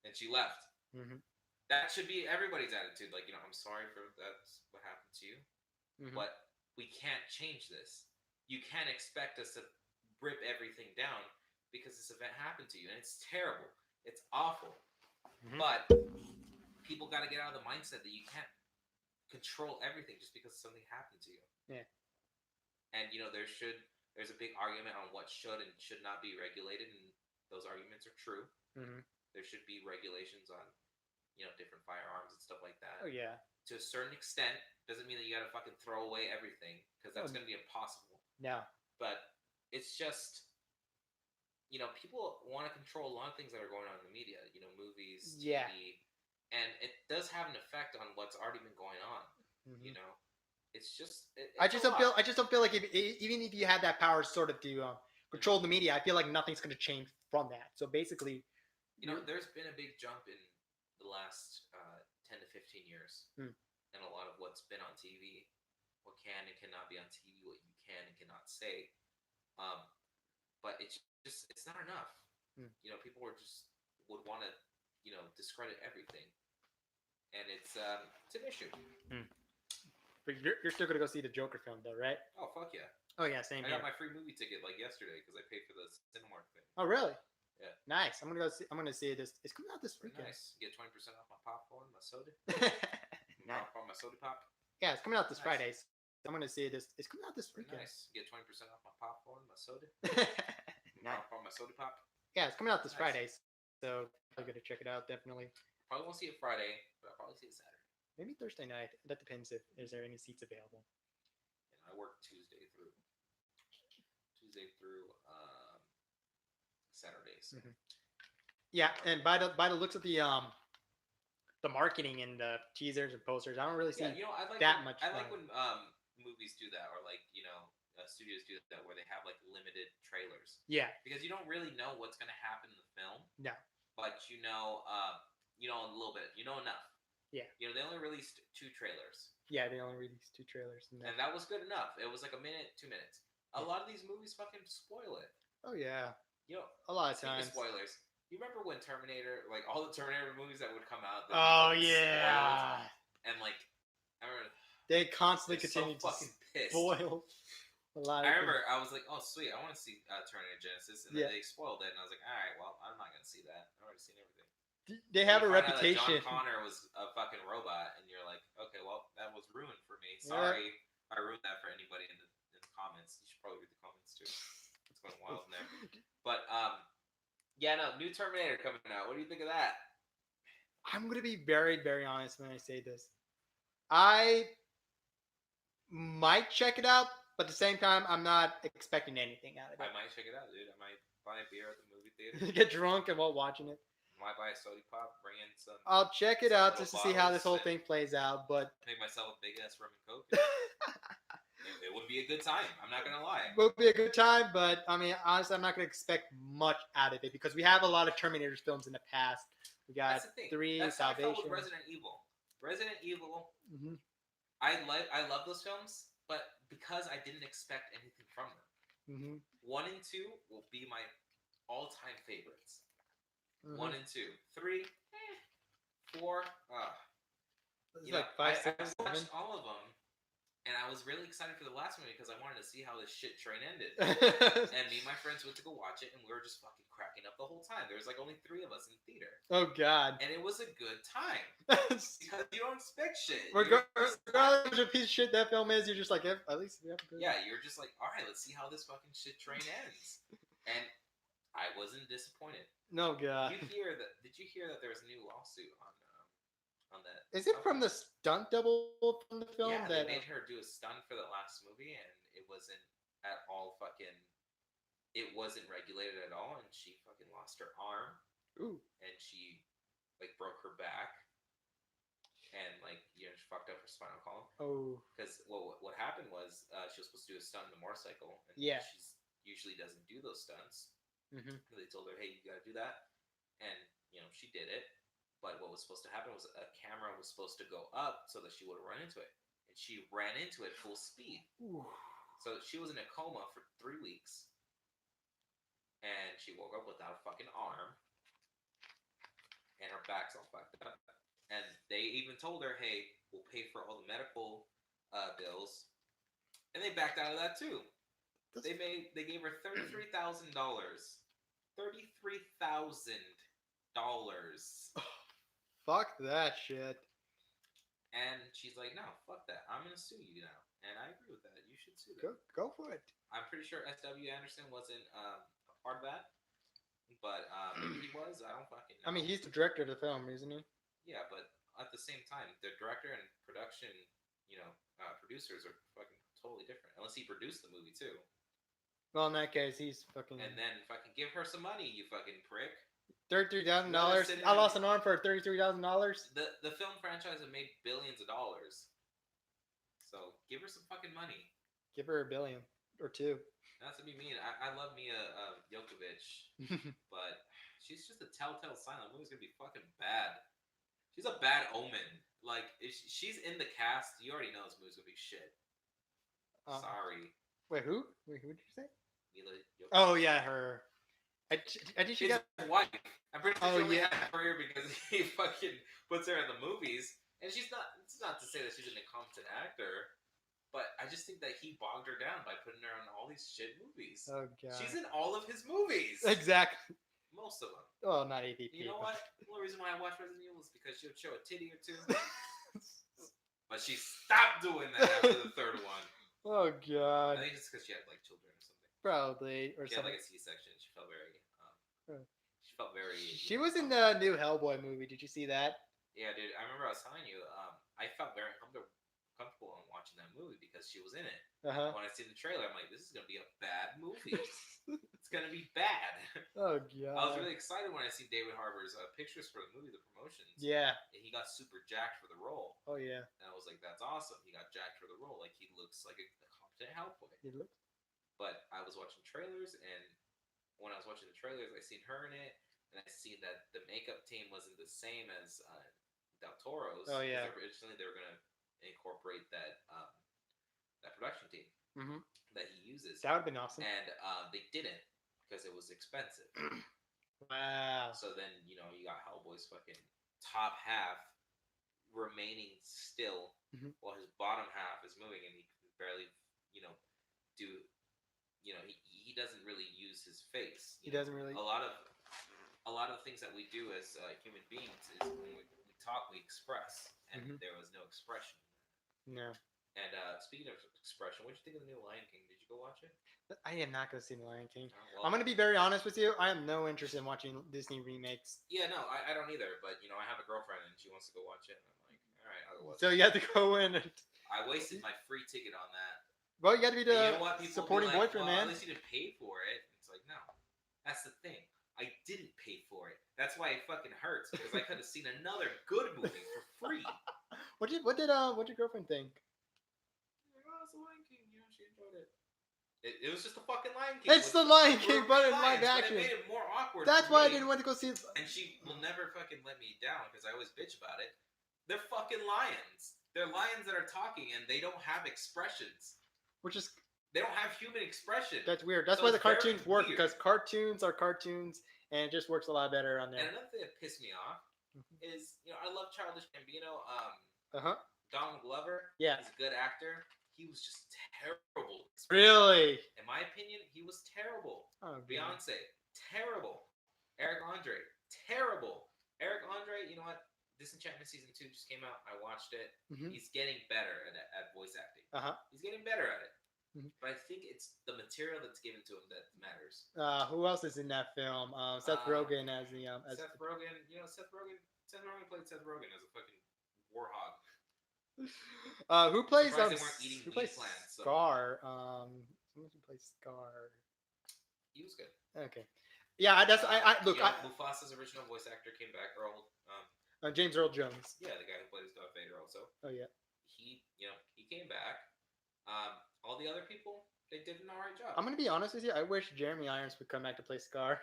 And she left. Mm-hmm. That should be everybody's attitude. Like, you know, I'm sorry for that's what happened to you, but we can't change this. You can't expect us to rip everything down because this event happened to you, and it's terrible. It's awful. But people got to get out of the mindset that you can't control everything just because something happened to you. Yeah. And, you know, there's a big argument on what should and should not be regulated, and those arguments are true. Mm-hmm. There should be regulations on, you know, different firearms and stuff like that. Oh, yeah. To a certain extent. Doesn't mean that you got to fucking throw away everything, because that's going to be impossible. No. But it's just, you know, people want to control a lot of things that are going on in the media, you know, movies, TV, and it does have an effect on what's already been going on. You know, it's just. I just don't feel like even if you had that power, sort of, to control the media, I feel like nothing's going to change from that. So basically, you know, there's been a big jump in the last 10 to 15 years, and a lot of what's been on TV, what can and cannot be on TV, what you can and cannot say. But it's not enough. You know, people would want to, you know, discredit everything, and it's an issue. But you're still gonna go see the Joker film, though, right? Oh fuck yeah! Oh yeah, same here. I got my free movie ticket like yesterday because I paid for the Cinemark thing. Oh really? Yeah. Nice. I'm gonna see this. It's coming out this weekend. Nice. Get 20% off my popcorn, my soda. Nice. Off my soda pop. Yeah, it's coming out this Friday. So I'm gonna see this. It's coming out this weekend. Nice. Get 20% off my popcorn, my soda. Nice. Off my soda pop. Yeah, it's coming out this Friday. So I'm gonna check it out, definitely. Probably won't see it Friday, but I'll probably see it Saturday. Maybe Thursday night. That depends if is there any seats available. And I work Tuesday through Saturdays. Mhm. Yeah, and by the looks of the marketing and the teasers and posters, I don't really see Yeah, I like that when, much. I like when movies do that, or like studios do that, where they have like limited trailers, Yeah, because you don't really know what's gonna happen in the film, no, but a little bit, enough. yeah, They only released 2 trailers, yeah. They only released 2 trailers. and that was good enough. It was like a minute, 2 minutes. A Yeah. lot of these movies fucking spoil it. Oh yeah, You know, a lot of speaking times. of spoilers, you remember when Terminator, like all the Terminator movies that would come out, Oh fucking yeah, spoiled, and like I remember they constantly they're continue so fucking to pissed. spoil a lot. I remember I was like, oh sweet, I want to see Terminator Genesis, and then Yeah. they spoiled it, and I was like, all right, well, I'm not gonna see that. I've already seen everything. They have a You find out that reputation. John Connor was a fucking robot, and you're like, okay, well, that was ruined for me. Sorry, I ruined that for anybody in the comments. You should probably read the comments too. It's going wild in there. But yeah, no, new Terminator coming out. What do you think of that? I'm gonna be very, very honest when I say this. I might check it out, but at the same time, I'm not expecting anything out of I it. might check it out, dude. I might buy a beer at the movie theater. Get drunk and while watching it. Might buy a soda pop, bring in some. I'll check it some out little just to see how this whole bottles, thing plays out. But make myself a big ass rum and coke. It would be a good time. I'm not gonna lie. it would be a good time. But I mean, honestly, I'm not gonna expect much out of it because we have a lot of Terminator films in the past. We got That's the thing. 3, That's how I felt Salvation. with Resident Evil. Resident Evil. Mm-hmm. I love those films, but because I didn't expect anything from them. Mm-hmm. 1 and 2 will be my all-time favorites. Mm-hmm. 1 and 2, 3, 4. It's like 5, 6, I 7. watched all of them, and I was really excited for the last one because I wanted to see how this shit train ended. And me and my friends went to go watch it, and we were just fucking cracking up the whole time. There was like only 3 of us in the theater. Oh God! And it was a good time because you don't expect shit. Regardless of piece of shit that film is, you're just like, at least we have a good. Yeah, you're just like, all right, let's see how this fucking shit train ends. And I wasn't disappointed. No God. Did you hear that there was a new lawsuit on that? Is it from the stunt double from the film? Yeah, that they made her do a stunt for the last movie, and it wasn't at all fucking. It wasn't regulated at all, and she fucking lost her arm. Ooh. And she like broke her back, and like she fucked up her spinal column. Oh. Because what happened was she was supposed to do a stunt on the motorcycle, and yeah, she usually doesn't do those stunts. Mm-hmm. They told her, hey, you gotta do that, and she did it. But what was supposed to happen was a camera was supposed to go up so that she would run into it, and she ran into it full speed. Ooh. So she was in a coma for 3 weeks, and she woke up without a fucking arm, and her back's all fucked up. And they even told her, hey, we'll pay for all the medical bills, and they backed out of that too. They gave her $33,000. $33,000. Fuck that shit. And she's like, no, fuck that. I'm gonna sue you now. And I agree with that. You should sue them. Go for it. I'm pretty sure S.W. Anderson wasn't a part of that, but maybe he was. I don't fucking know. I mean, he's the director of the film, isn't he? Yeah, but at the same time, the director and production, producers are fucking totally different. Unless he produced the movie too. Well, in that case, he's fucking. And then fucking give her some money, you fucking prick. $33,000. I lost an arm for $33,000. The film franchise have made billions of dollars. So give her some fucking money. Give her $1 billion or $2 billion. Not to be mean, I love Mia Jovovich, but she's just a telltale sign that movie's gonna be fucking bad. She's a bad omen. Like if she's in the cast, you already know this movie's gonna be shit. Sorry. Wait, who? Wait, who did you say? Mila Jovovich. Oh yeah, her. I think she got his wife. I'm pretty sure she only yeah. had a career because he fucking puts her in the movies, and she's not. It's not to say that she's an incompetent actor, but I just think that he bogged her down by putting her on all these shit movies. Oh God. She's in all of his movies. Exactly. Most of them. Oh, not AVP. You know what? The only reason why I watch Resident Evil is because she'll show a titty or two. But she stopped doing that after the third one. Oh God. I think it's because she had like children or something. Probably or She had something. like a C-section. She felt very. felt very. She was in the new Hellboy movie. Did you see that? Yeah, dude. I remember I was telling you. I felt very comfortable on watching that movie because she was in it. Uh-huh. When I see the trailer, I'm like, this is gonna be a bad movie. It's gonna be bad. Oh I was god. really excited when I see David Harbour's pictures for the movie, the promotions. Yeah. And he got super jacked for the role. Oh yeah. And I was like, that's awesome. He got jacked for the role. Like, he looks like a competent Hellboy. It looks. But I was watching trailers, and when I was watching the trailers, I seen her in it, and I seen that the makeup team wasn't the same as Del Toro's. Oh yeah. Originally, they were gonna incorporate that that production team that he uses. That would have been awesome. And they didn't because it was expensive. Wow. So then, you know, you got Hellboy's fucking top half remaining still while his bottom half is moving, and he can barely, you know, do, you know, he doesn't really use his face. He doesn't really. A lot of things that we do as human beings is when we talk, we express, and there was no expression. No. And speaking of expression, what did you think of the new Lion King? Did you go watch it? I am not going to see The Lion King. Well, I'm going to be very honest with you. I have no interest in watching Disney remakes. Yeah, no, I don't either. But, you know, I have a girlfriend and she wants to go watch it. And I'm like, all right, I'll go watch it. So you have to go in and... I wasted my free ticket on that. Well, you got to be the you know what? People supporting like, boyfriend, well, man. At least you didn't pay for it. It's like, no. That's the thing. I didn't pay for it. That's why it fucking hurts. Because I could have seen another good movie for free. What'd your girlfriend think? The Lion King, you know, she enjoyed it. It was just the fucking Lion King. It's the Lion King, but in live action. It made it more awkward. That's why I didn't want to go see it. And she will never fucking let me down because I always bitch about it. They're fucking lions. They're lions that are talking and they don't have expressions. Which is... They don't have human expression. That's weird. That's why the cartoons work, because cartoons are cartoons, and it just works a lot better on there. And another thing that pissed me off is, you know, I love Childish Gambino. Donald Glover. Yeah. He's a good actor. He was just terrible. Really? In my opinion, he was terrible. Oh, Beyonce, terrible. Eric Andre, terrible. Eric Andre, you know what? Disenchantment Season 2 just came out. I watched it. He's getting better at voice acting. He's getting better at it. But I think it's the material that's given to him that matters. Who else is in that film? Seth Rogen as the... Seth Rogen, you know, Seth Rogen played Seth Rogen as a fucking warhog. Who plays plants, Scar? Who plays Scar? He was good. Okay. Yeah, that's look. Mufasa's original voice actor came back. James Earl Jones. Yeah, the guy who plays Darth Vader also. Oh yeah. He came back. All the other people, they did an alright job. I'm gonna be honest with you. I wish Jeremy Irons would come back to play Scar.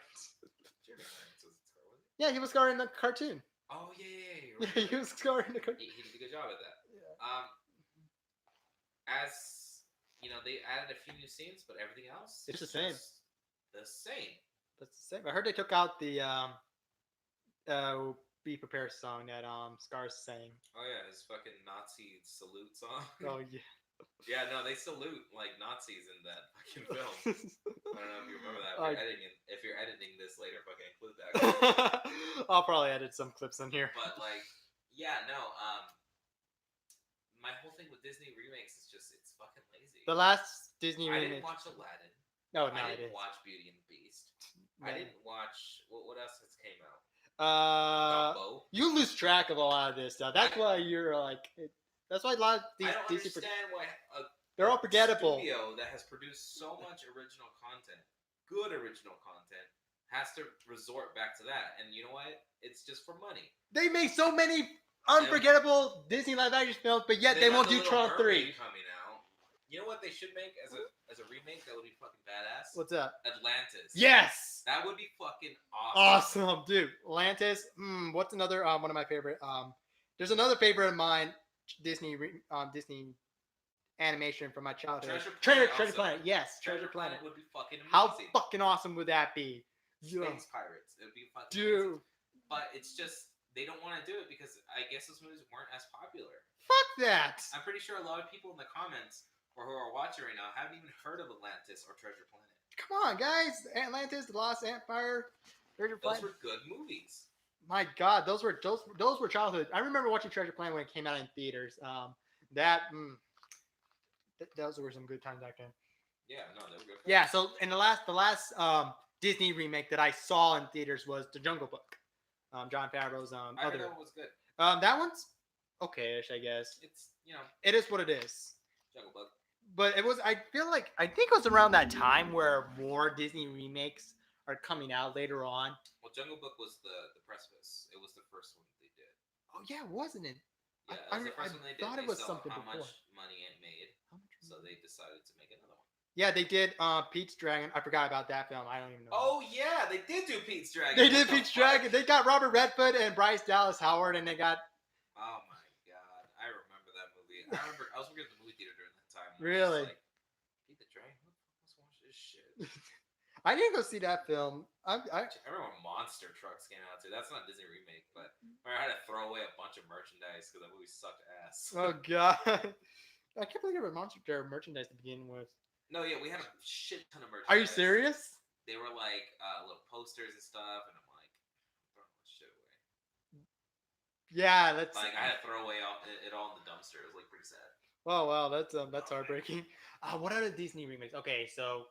Jeremy Irons was Scar, wasn't he? Yeah, he was Scar in the cartoon. Oh yeah. Yeah, he was Scar in the cartoon. He did a good job at that. Yeah. As you know, they added a few new scenes, but everything else it's the same. The same. That's the same. I heard they took out the "Be Prepared" song that Scar sang. Oh yeah, his fucking Nazi salute song. Oh yeah. Yeah, no, they salute like Nazis in that fucking film. I don't know if you remember that. If you're editing this later, fucking include that. I'll probably edit some clips in here. But like, yeah, no. My whole thing with Disney remakes is just it's fucking lazy. The last Disney remake. I didn't watch Aladdin. No, I didn't watch Beauty and the Beast. No. I didn't watch what else has came out. Dumbo. You lose track of a lot of this stuff. That's why you're like. That's why a lot of these I don't Disney understand why they're all forgettable. Studio that has produced so much original content, good original content, has to resort back to that. And you know what? It's just for money. They make so many unforgettable Disney live action films, but yet they won't do Tron 3. Coming out. You know what they should make as a remake that would be fucking badass? What's that? Atlantis. Yes. That would be fucking awesome. Awesome, dude. Atlantis. What's another one of my favorite? There's another favorite of mine. Disney animation from my childhood. Treasure Planet. Yes, Treasure Planet would be fucking amazing. How fucking awesome would that be? Space Pirates. It would be fucking dude. Amazing. But it's just they don't want to do it because I guess those movies weren't as popular. Fuck that. I'm pretty sure a lot of people in the comments or who are watching right now haven't even heard of Atlantis or Treasure Planet. Come on, guys! Atlantis, The Lost Empire, Treasure Planet. Those were good movies. My God, those were childhood. I remember watching Treasure Planet when it came out in theaters. Those were some good times back then. Yeah, no, they were good. Yeah, so in the last Disney remake that I saw in theaters was The Jungle Book. John Favreau's I heard that one was good. That one's okay-ish, I guess. It's It is what it is. Jungle Book. But it was. I feel like I think it was around that time where more Disney remakes are coming out later on. Well, Jungle Book was the precipice. It was the first one they did. Oh yeah, wasn't it? Yeah, it was the first one they did. Thought it They was saw something how before. much money it made, so they decided to make another one. Yeah, they did. Pete's Dragon. I forgot about that film. I don't even know. Oh yeah, they did do Pete's Dragon. They did Pete's Dragon. They got Robert Redford and Bryce Dallas Howard, and they got. Oh my god, I remember that movie. I was working at the movie theater during that time. Really? Like, Pete the Dragon. Let's watch this shit. I didn't go see that film. I remember when Monster Trucks came out too. That's not a Disney remake, but I had to throw away a bunch of merchandise because that movie sucked ass. Oh god, I can't believe there was Monster Truck merchandise to begin with. No, yeah, we had a shit ton of merchandise. Are you serious? They were like little posters and stuff, and I'm like, throwing this shit away. Yeah, that's like I had to throw away it all in the dumpster. It was like pretty sad. Oh wow, that's heartbreaking. What are the Disney remakes? Okay, so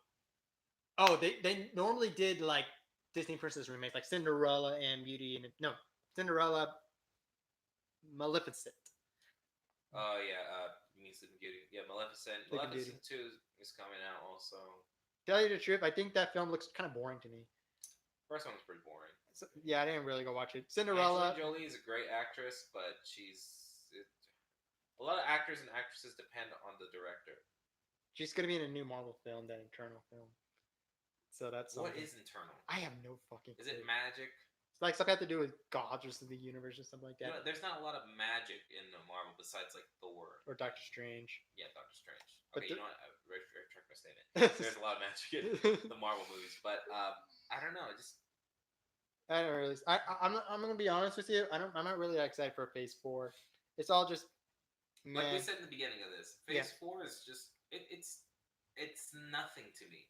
they normally did like Disney princess remakes, like Cinderella and Beauty and Cinderella, Maleficent. Oh yeah, you mean Sleeping Beauty? Yeah, Maleficent. Maleficent 2 is coming out also. Tell you the truth, I think that film looks kind of boring to me. First one was pretty boring. So, yeah, I didn't really go watch it. Cinderella. Angelina Jolie is a great actress, but a lot of actors and actresses depend on the director. She's gonna be in a new Marvel film, that Eternal film. So that's what is Eternal? I have no fucking. Is it magic? It's like something have to do with gods or something, the universe or something like that. There's not a lot of magic in Marvel besides like Thor or Doctor Strange. Yeah, Doctor Strange. Okay, you know what? I retract my statement. There's a lot of magic in the Marvel movies, but I don't know. I don't really. I'm gonna be honest with you. I'm not really excited for Phase 4. It's all just. Like we said in the beginning of this, Phase 4 is just it's nothing to me.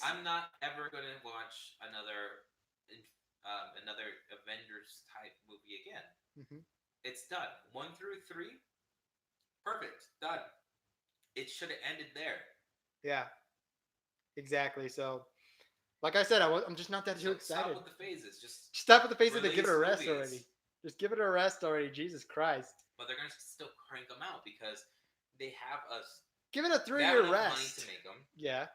I'm not ever gonna watch another Avengers type movie again. Mm-hmm. It's done. 1 through 3, perfect, done. It should have ended there. Yeah, exactly. So, like I said, I'm just not that too excited. Stop with the phases. Just stop with the phases. To give it a rest already. Just give it a rest already. Jesus Christ. But they're gonna still crank them out because they have us. Give it a 3-year rest. Money to make them. Yeah.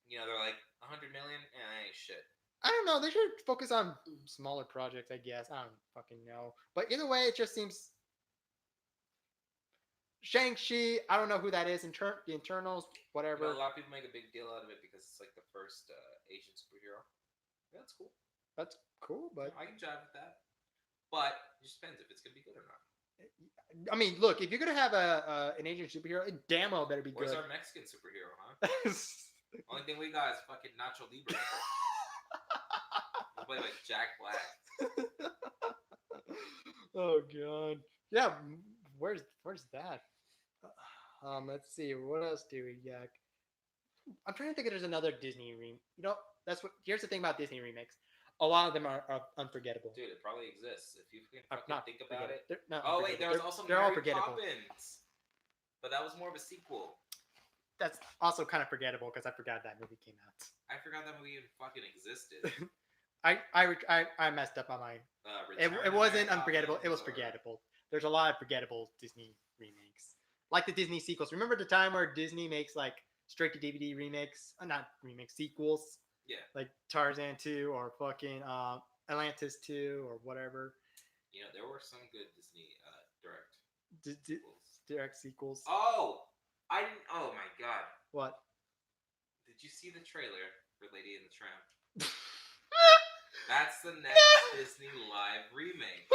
They're like 100 million. That ain't shit. I don't know. They should focus on smaller projects, I guess. I don't fucking know. But either way, it just seems. Shang-Chi, I don't know who that is. The Internals, whatever. A lot of people make a big deal out of it because it's like the first Asian superhero. Yeah, that's cool. That's cool, but I can jive with that. But it just depends if it's gonna be good or not. I mean, look, if you're gonna have an Asian superhero, it damn well better be good. Where's our Mexican superhero, huh? Only thing we got is fucking Nacho Libre. Play like Jack Black. Oh god. Yeah, where's that? Let's see. What else do we got? I'm trying to think if there's another Disney remake. Here's the thing about Disney remakes. A lot of them are unforgettable. Dude, it probably exists if you can think about it. Wait, there was also they're Mary all forgettable. Poppins, but that was more of a sequel. That's also kind of forgettable because I forgot that movie came out. I forgot that movie even fucking existed. I messed up on my. It wasn't unforgettable. It was forgettable. There's a lot of forgettable Disney remakes, like the Disney sequels. Remember the time where Disney makes like straight to DVD remakes? Not remakes, sequels. Yeah. Like Tarzan 2 or fucking Atlantis 2 or whatever. There were some good Disney direct sequels. Oh, I didn't. Oh my god. What? Did you see the trailer for Lady and the Tramp? That's the next Disney live remake.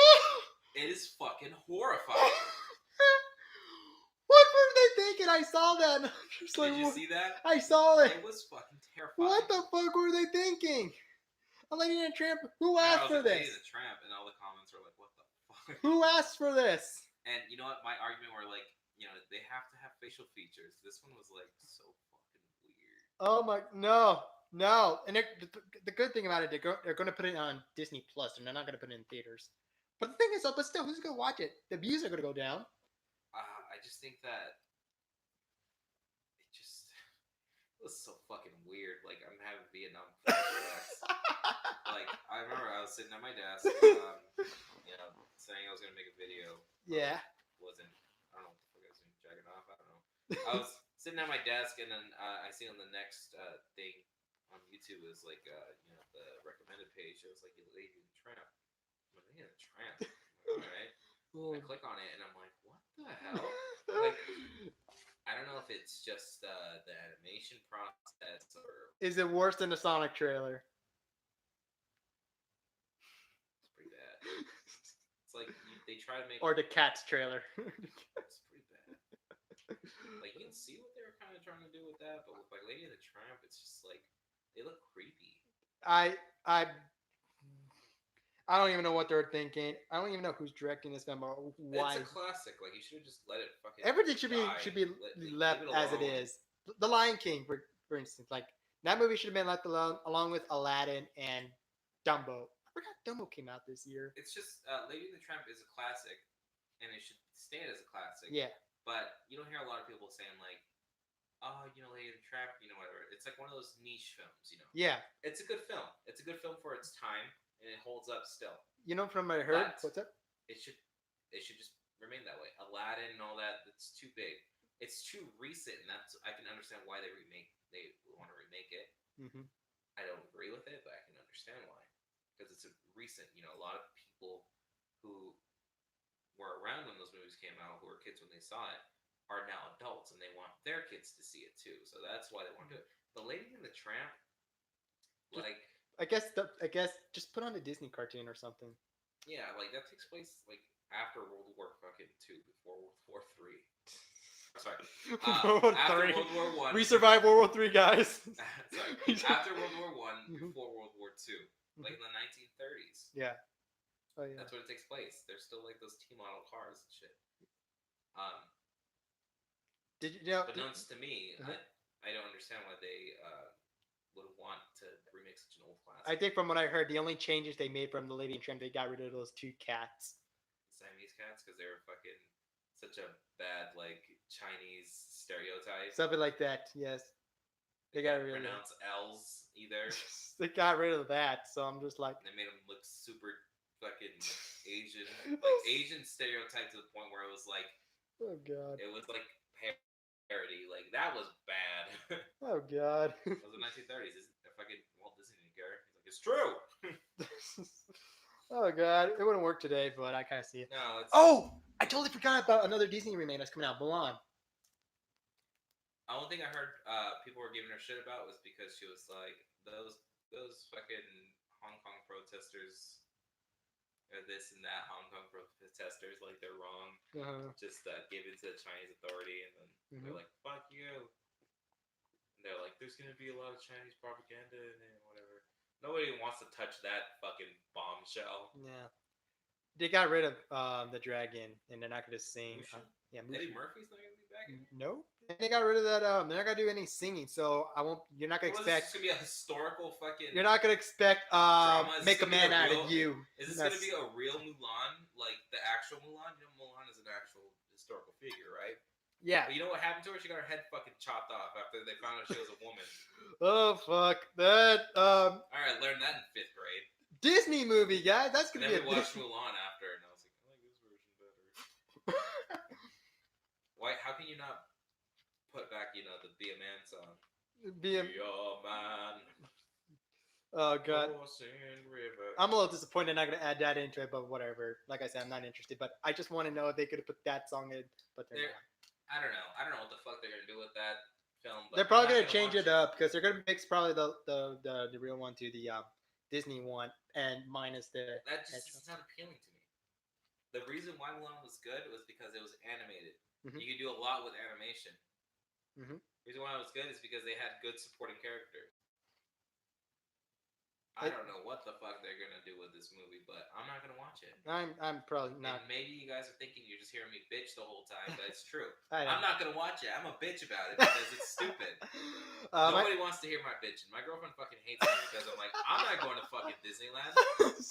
It is fucking horrifying. What were they thinking? I saw that. Did you see that? I saw it. It was fucking terrifying. What the fuck were they thinking? A Lady and a Tramp? Who asked for this? Lady and the Tramp, and all the comments were like, "What the fuck?" Who asked for this? And you know what? My argument were like, they have to have facial features. This one was like so fucking weird. Oh my no. And the good thing about it, they're going to put it on Disney Plus, and they're not going to put it in theaters. But the thing is, but still, who's going to watch it? The views are going to go down. I just think that It was so fucking weird. Like, I'm having Vietnam flashbacks. Like, I remember I was sitting at my desk, saying I was gonna make a video. Yeah. Wasn't. I don't know what the fuck I was doing, jacking off. I don't know. I was sitting at my desk, and then I see on the next thing on YouTube is like, the recommended page. It was like Lady and the Tramp. I'm like, Lady and the Tramp. All right. I click on it, and I'm like, what the hell? Like, I don't know if it's just the animation process or Is it worse than the Sonic trailer? it's pretty bad. It's like they try to make Or the Cats trailer? it's pretty bad. Like, you can see what they were kind of trying to do with that, but with like Lady and the Tramp, it's just like they look creepy. I don't even know what they're thinking. I don't even know who's directing this film or why. It's a classic. Like, you should have just let it fucking. Everything should be leave left it as it alone. is. The Lion King, for instance, like that movie should have been left alone, along with Aladdin and Dumbo. I forgot Dumbo came out this year. It's just Lady and the Tramp is a classic, and it should stand as a classic. Yeah. But you don't hear a lot of people saying like, oh, Lady and the Tramp, whatever. It's like one of those niche films, Yeah. It's a good film. It's a good film for its time, and it holds up still. From what I heard, But what's up? It should just remain that way. Aladdin and all that, it's too big. It's too recent, and I can understand why they want to remake it. Mm-hmm. I don't agree with it, but I can understand why. Because it's a recent, a lot of people who were around when those movies came out, who were kids when they saw it, are now adults, and they want their kids to see it too. So that's why they want to do it. The Lady and the Tramp, I guess just put on a Disney cartoon or something. Yeah, like that takes place like after World War fucking II, before World War III. Sorry, after World War One. We survived World War III, guys. Sorry, after World War One, before World War II, like in the 1930s. Yeah. Oh yeah. That's when it takes place. There's still like those T model cars and shit. Did you know? Unbeknownst to me, I don't understand why they would want to remake such an old classic. I think from what I heard, the only changes they made from the Lady and Tramp, they got rid of those two cats. Siamese cats, because they were fucking such a bad like Chinese stereotype. Something like that. Yes. They got rid of pronounce L's either. They got rid of that, so I'm just like. And they made them look super fucking Asian, like Asian stereotype to the point where it was like. Oh god. It was like parody. Like that was bad. Oh god. It was the 1930s. Fucking Walt Disney didn't care. He's like, it's true. Oh god, it wouldn't work today, but I kind of see it. No, it's. Oh, I totally forgot about another Disney remake that's coming out, Mulan. The only thing I heard people were giving her shit about was because she was like, those fucking Hong Kong protesters, or this and that Hong Kong protesters, like they're wrong. Just give in to the Chinese authority, and then they're like, fuck you. And they're like, there's gonna be a lot of Chinese propaganda and whatever. Nobody wants to touch that fucking bombshell. Yeah. They got rid of the dragon, and they're not going to sing. Eddie Murphy's not going to be back? No. And they got rid of that. They're not going to do any singing, so I won't. You're not going to expect. Is this going to be a historical fucking. You're not going to expect make a man out of you. Is this going to be a real Mulan, like the actual Mulan? Mulan is an actual historical figure, right? Yeah. But you know what happened to her? She got her head fucking chopped off after they found out she was a woman. Oh fuck that. All right, I learned that in 5th grade. Disney movie, guys. That's gonna be. Then we watched Mulan after, and I was like, I like this version better. Why? How can you not put back, the "Be a Man" song? Be a man. Oh god. I'm a little disappointed not gonna add that into it, but whatever. Like I said, I'm not interested. But I just want to know if they could have put that song in, but they're not. I don't know. I don't know what the fuck they're gonna do with that film. But they're probably gonna change it up because they're gonna mix probably the real one to the Disney one and minus the. That just is not appealing to me. The reason why Mulan was good was because it was animated. You could do a lot with animation. The reason why it was good is because they had good supporting characters. I don't know what the fuck they're gonna do with this movie, but I'm not gonna watch it. I'm probably not. And maybe you guys are thinking you're just hearing me bitch the whole time, but it's true. I'm not gonna watch it. I'm a bitch about it because it's stupid. Nobody wants to hear my bitching. My girlfriend fucking hates me because I'm like, I'm not going to fucking Disneyland.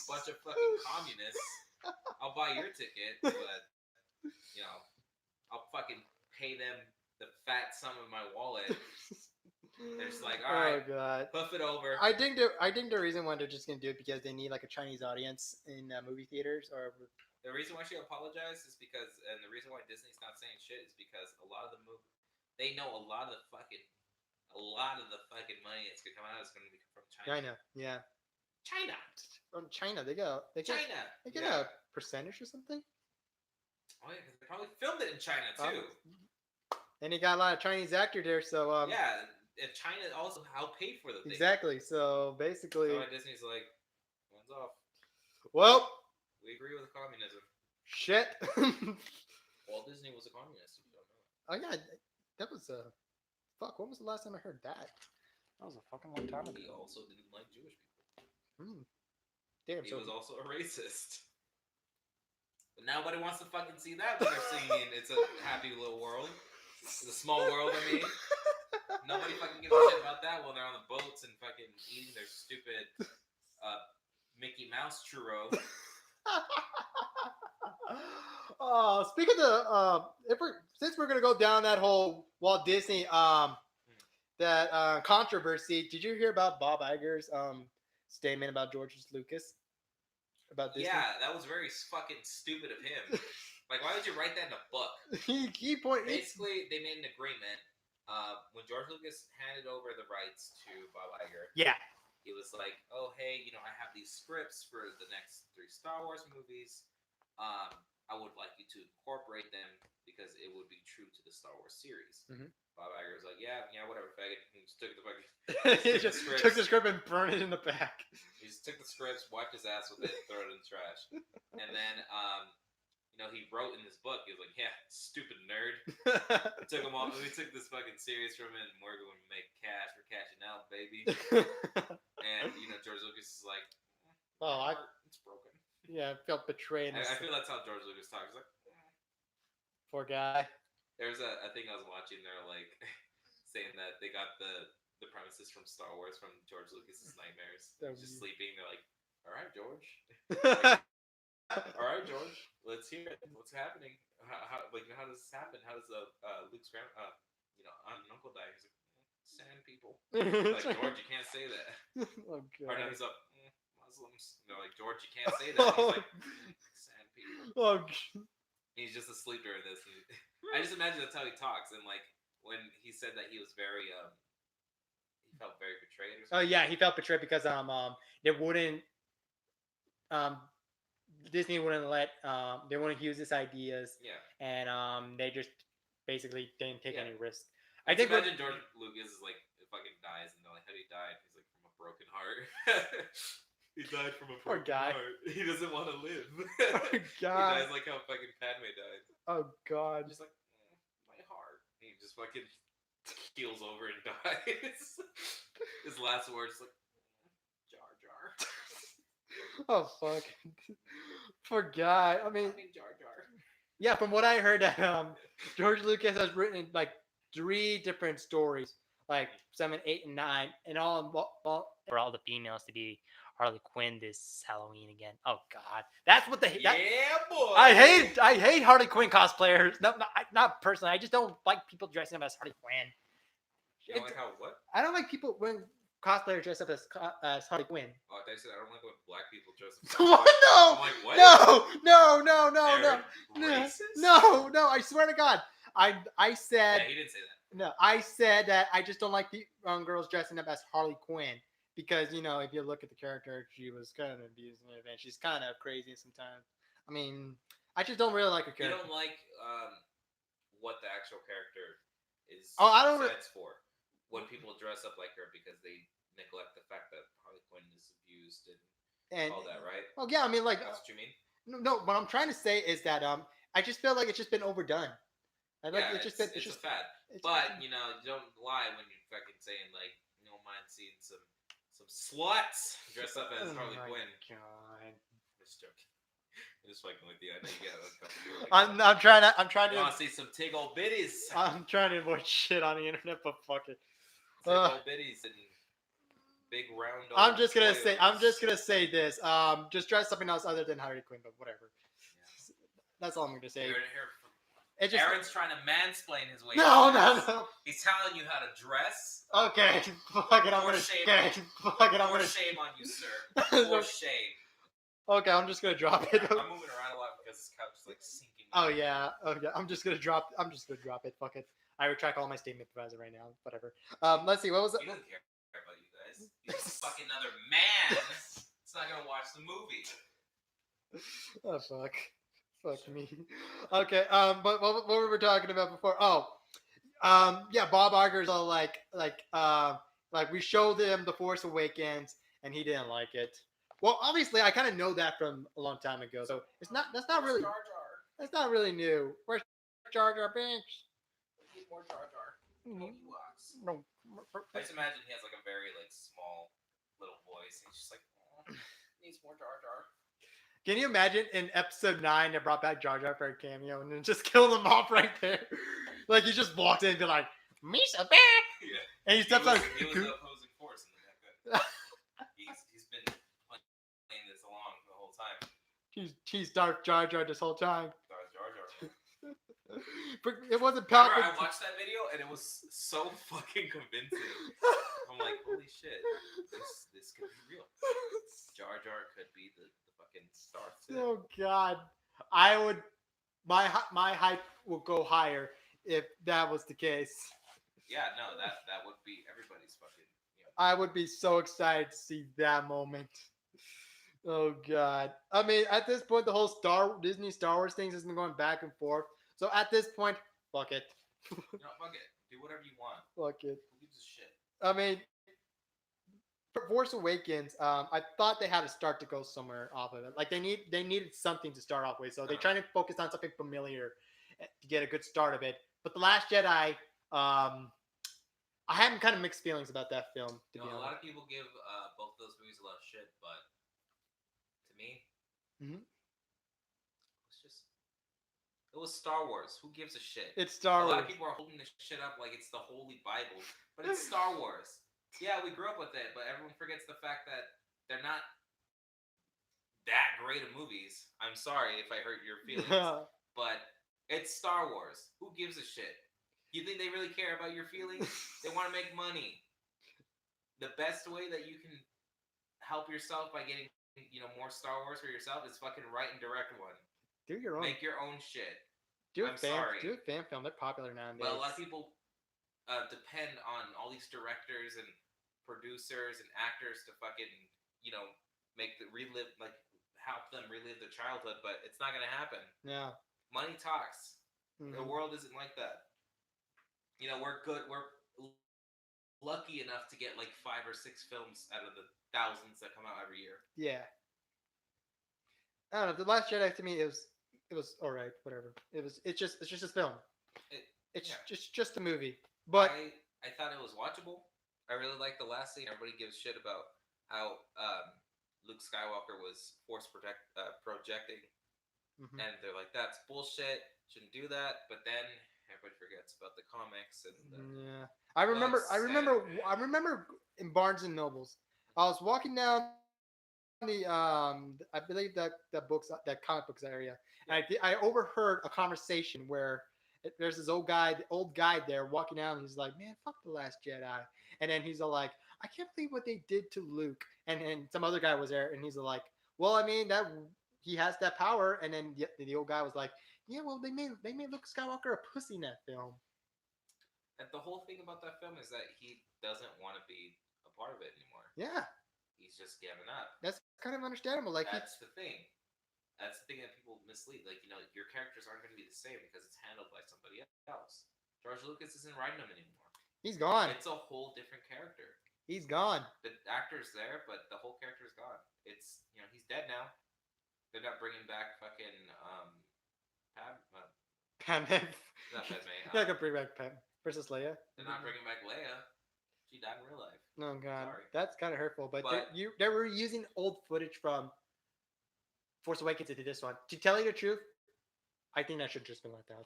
Bunch of fucking communists. I'll buy your ticket, but I'll fucking pay them the fat sum of my wallet. They're just like, all right, Oh god. puff it over. I think the reason why they're just gonna do it because they need like a Chinese audience in movie theaters or. The reason why she apologized is because, and the reason why Disney's not saying shit is because a lot of the movie, they know a lot of the fucking money that's gonna come out is gonna be from China. China, yeah. China. From China, they get China. a percentage or something. Oh yeah, because they probably filmed it in China too. And they got a lot of Chinese actors there, so yeah, and China also helped pay for the thing. Exactly. So basically, so Disney's like, hands off. Well, we agree with communism. Shit. Walt Disney was a communist. If you don't know. Oh yeah, that was fuck. When was the last time I heard that? That was a fucking long time ago. He also didn't like Jewish people. Damn. He was also a racist. But nobody wants to fucking see that when they're singing "It's a Happy Little World." It's a small world. I mean, nobody fucking gives a shit about that while they're on the boats and fucking eating their stupid Mickey Mouse churro. Speaking of since we're gonna go down that whole Walt Disney that controversy, did you hear about Bob Iger's statement about George Lucas about Disney? Yeah, that was very fucking stupid of him. Like, why would you write that in a book? Basically, they made an agreement. When George Lucas handed over the rights to Bob Iger, he was like, "Oh, hey, I have these scripts for the next 3 Star Wars movies. I would like you to incorporate them because it would be true to the Star Wars series." Mm-hmm. Bob Iger was like, "Yeah, whatever, faggot." He just took the fucking. He just took the script and burned it in the back. He just took the scripts, wiped his ass with it, and threw it in the trash. And then, he wrote in this book. He was like, "Yeah, stupid nerd." We took him off. We took this fucking series from him, and we're going to make cash. We're cashing out, baby. And George Lucas is like, "Oh, it's broken." Yeah, I felt betrayed. I feel that's how George Lucas talks. He's like, poor guy. There's a thing I was watching. They're like saying that they got the premises from Star Wars from George Lucas's nightmares. Just sleeping. They're like, "All right, George." Like, all right, George. Let's hear it. What's happening? How does this happen? How does Luke's aunt and uncle die? He's like, sand people. Like, George, you can't say that. Oh god. Or no, he's up. Muslims. They're like, George, you can't say that. He's like, sand people. Oh. He's just asleep during this. I just imagine that's how he talks. And like when he said that he was very he felt very betrayed or something. Oh yeah, he felt betrayed because they wouldn't Disney wouldn't let they wouldn't use his ideas. Yeah. And they just basically didn't take any risks. I think imagine George Lucas is like fucking dies and they're like, how did he die? He's like, from a broken heart. He died from a broken heart. He doesn't want to live. Oh god. He dies like how fucking Padme died. Oh god. Just like, my heart. He just fucking keels over and dies. His last words like, Jar Jar. Oh fuck. Poor guy. I mean, Jar Jar. Yeah, from what I heard, that George Lucas has written like 3 different stories, like 7, 8, and 9, and all for all the females to be Harley Quinn this Halloween again. Oh god, that's what boy. I hate Harley Quinn cosplayers. No, not personally. I just don't like people dressing up as Harley Quinn. You don't like how what? I don't like people when cosplayers dress up as Harley Quinn. Oh, I said I don't like when black people dress up. What? No! I'm like, what? No! I swear to God, I said. Yeah, he didn't say that. No, I said that I just don't like the girls dressing up as Harley Quinn because if you look at the character, she was kind of abusing it, and she's kind of crazy sometimes. I mean, I just don't really like her character. You don't like what the actual character is. I don't. For when people dress up like her because they neglect the fact that Harley Quinn is abused and all that, right? Oh yeah, I mean like that's what you mean. No, what I'm trying to say is that I just feel like it's just been overdone. It's just a fad. But you don't lie when you're fucking saying like you don't mind seeing some sluts dressed up as Harley Quinn. God. Just joking. I'm just fucking with you. I know you get uncomfortable. I'm trying to. You want to see some tig old bitties? I'm trying to avoid shit on the internet, but fuck it. Tig old bitties and big round. I'm just gonna say this. Just dress something else other than Harley Quinn, but whatever. Yeah. That's all I'm gonna say. It just Aaron's trying to mansplain his way. no, through no, this. no. He's telling you how to dress. Okay, fuck it. I'm For gonna. shame. Okay, fuck it. I'm More gonna. shame on you, sir. More shame. Okay, I'm just gonna drop it. I'm moving around a lot because this couch is like sinking. Oh yeah, okay. I'm just gonna drop it. Fuck it. I retract all my statements as of right now. Whatever. Let's see. What was it? He doesn't care about you guys. He's just fucking another man. It's not gonna watch the movie. Oh fuck. Fuck me. Okay. But what were we talking about before? Oh. Yeah. Bob Iger's all like we showed him The Force Awakens and he didn't like it. Well, obviously, I kind of know that from a long time ago, so that's not really Jar Jar. that's not really new. Where's Jar Jar Binks? Need more Jar Jar. No Ewoks. No. I just imagine he has like a very like small little voice. He's just like, oh, needs more Jar Jar. Can you imagine in episode 9 they brought back Jar Jar for a cameo and then just killed him off right there? Like he just walked in and be like, Misa back! Yeah. And he steps on. He was the opposing force in the back. He's been playing this along the whole time. He's Darth Jar Jar this whole time. Darth Jar Jar. But it wasn't Remember, Palpatine. I watched that video and it was so fucking convincing. I'm like, holy shit, this could be real. Jar Jar could be the fucking Darth Sith. Oh god, I would. My hype will go higher if that was the case. Yeah, no, that would be everybody's fucking. You know. I would be so excited to see that moment. Oh god. I mean, at this point, the whole Disney Star Wars things has been going back and forth. So at this point, fuck it. Fuck it. Do whatever you want. Fuck it. Who gives a shit? I mean, for Force Awakens, I thought they had to start to go somewhere off of it. Like they needed something to start off with. So they're trying to focus on something familiar to get a good start of it. But The Last Jedi, I had kind of mixed feelings about that film. To be honest, a lot of people give both those movies a lot of shit, but to me, it was Star Wars. Who gives a shit? It's Star Wars. A lot of people are holding this shit up like it's the Holy Bible, but it's Star Wars. Yeah, we grew up with it, but everyone forgets the fact that they're not that great of movies. I'm sorry if I hurt your feelings, but it's Star Wars. Who gives a shit? You think they really care about your feelings? They want to make money. The best way that you can help yourself by getting, more Star Wars for yourself is fucking write and direct one. Do your own. Make your own shit. Do a I'm fan. sorry. Do a fan film. They're popular nowadays. Well, a lot of people depend on all these directors and producers and actors to fucking, help them relive their childhood, but it's not gonna happen. Yeah. Money talks. Mm-hmm. The world isn't like that. We're good. We're lucky enough to get like 5 or 6 films out of the thousands that come out every year. Yeah. I don't know. The Last Jedi to me it was all right. Whatever. It's just a film. It's just a movie. But I thought it was watchable. I really liked the last scene. Everybody gives shit about how Luke Skywalker was force projecting, and they're like, "That's bullshit. Shouldn't do that." But then everybody forgets about the comics and. Yeah, I remember in Barnes and Nobles. I was walking down the I believe that comic books area, and I overheard a conversation where there's this old guy there walking out, and he's like, "Man, fuck The Last Jedi," and then he's all like, "I can't believe what they did to Luke," and some other guy was there, and he's like, "Well, I mean that he has that power," and then the old guy was like, "Yeah, well, they made Luke Skywalker a pussy in that film." And the whole thing about that film is that he doesn't want to be a part of it anymore. Yeah. He's just giving up. That's kind of understandable. Like that's the thing. That's the thing that people mislead. Like, your characters aren't going to be the same because it's handled by somebody else. George Lucas isn't writing them anymore. He's gone. It's a whole different character. He's gone. The actor's there, but the whole character's gone. It's he's dead now. They're not bringing back fucking Padme. Not Padme. They're gonna bring back Princess Leia. They're not bringing back Leia. She died in real life. Oh god, sorry. That's kind of hurtful. But they were using old footage from Force Awakens into this one. To tell you the truth, I think that should just been left out.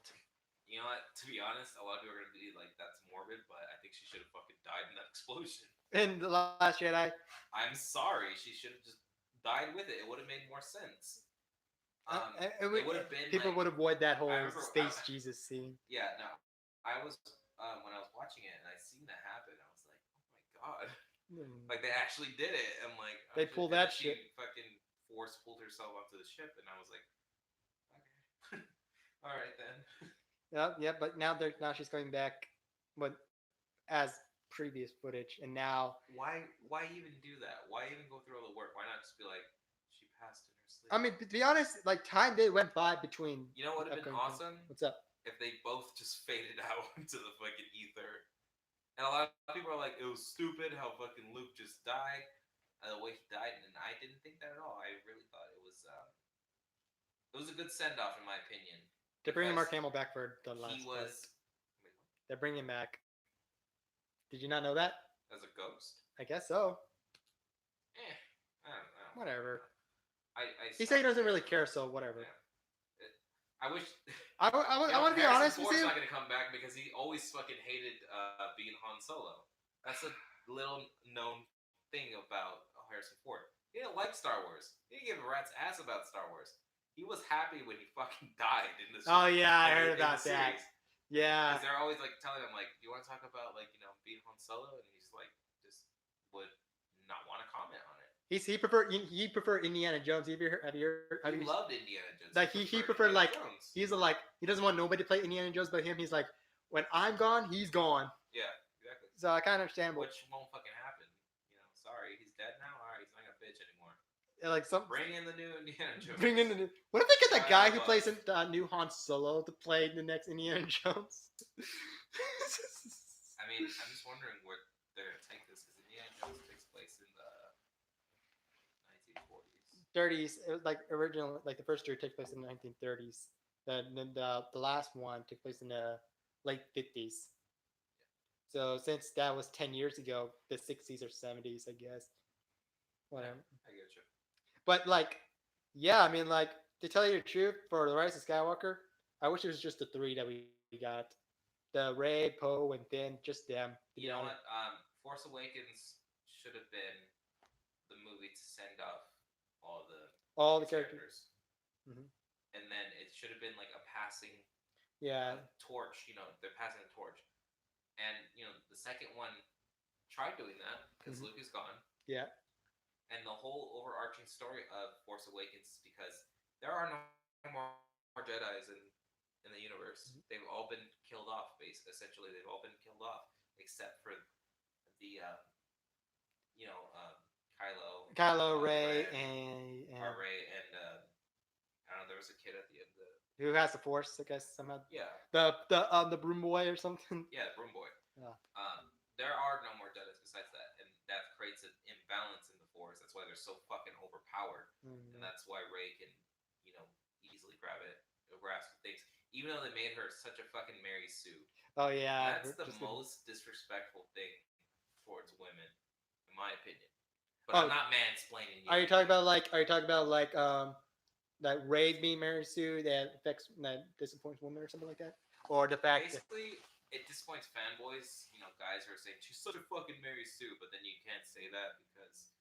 You know what? To be honest, a lot of people are gonna be like, "That's morbid," but I think she should have fucking died in that explosion. In The Last Jedi. I'm sorry, she should have just died with it. It would have made more sense. It would have been people like would avoid that I whole remember. space Jesus scene. Yeah, no, I was when I was watching it and I seen that happen. I was like, oh my god, like they actually did it. I'm like, oh, They shit. pulled And then that she shit. fucking force pulled herself onto the ship, and I was like, okay, all right then. Yeah, but now she's going back, but as previous footage, and now Why even do that? Why even go through all the work? Why not just be like, she passed in her I sleep? mean, to be honest, like time did went by between You know what would have been upcoming films. awesome What's up? if they both just faded out into the fucking ether. And a lot of people are like, it was stupid how fucking Luke just died, the way he died, and I didn't think that at all. I really thought it was a good send off in my opinion They're bringing because Mark Hamill back for the he last part. was They're bringing him back. Did you not know that? as a ghost. I guess so. I don't Whatever. I He said he doesn't stopped really caring. care, so whatever. Yeah. I wish. I want to be Harrison honest with Ford's you. not gonna come back because he always fucking hated being Han Solo. That's a little known thing about Harrison Ford. He didn't like Star Wars. He didn't give a rat's ass about Star Wars. He was happy when he fucking died in this. Oh yeah, I in heard the about that. series. Yeah. Because they're always like telling him like, "Do you want to talk about like being Han Solo?" And he's like, just would not want to comment on it. He preferred Indiana Jones. Have you Loved Indiana Jones. like he preferred Indiana like Jones. he's a, like he doesn't want nobody to play Indiana Jones but him. He's like, when I'm gone, he's gone. Yeah, exactly. So I kind of understand. Which won't fucking happen. Sorry, he's dead now. All right, he's not gonna bitch anymore. Like some Bring in the new Indiana Jones. bring in the new. What if they get that guy who plays in new Han Solo to play the next Indiana Jones? I mean, I'm just wondering where they're gonna take this because Indiana Jones takes place in the 1940s. 30s. It was like original, like the first year takes place in the 1930s. Then the last one took place in the late 50s. So since that was 10 years ago, the 60s or 70s, I guess. Whatever. I get you. But like, yeah, I mean, like to tell you the truth, for the Rise of Skywalker, I wish it was just the three that we got: the Rey, Poe, and Finn, just them. You know what? Force Awakens should have been the movie to send off all the characters. Mm-hmm. And then it should have been like a passing torch. They're passing the torch. And the second one tried doing that because Luke is gone. Yeah. And the whole overarching story of Force Awakens is because there are no more Jedis in the universe. They've all been killed off. Essentially, they've all been killed off except for the Kylo, Rey, and Rey, and I don't know. There was a kid at the end. Who has the Force? I guess somehow. Yeah. The broom boy or something. Yeah, the broom boy. Yeah. There are no more Jedis besides that, and that creates an imbalance in the Force. That's why they're so fucking overpowered, and that's why Rey can, easily grasp things. Even though they made her such a fucking Mary Sue. Oh yeah. That's the most disrespectful thing towards women, in my opinion. But I'm not mansplaining you. Are you talking about that Rey being Mary Sue that disappoints women or something like that, or the fact basically it disappoints fanboys? Guys who are saying she's such a fucking Mary Sue, but then you can't say that because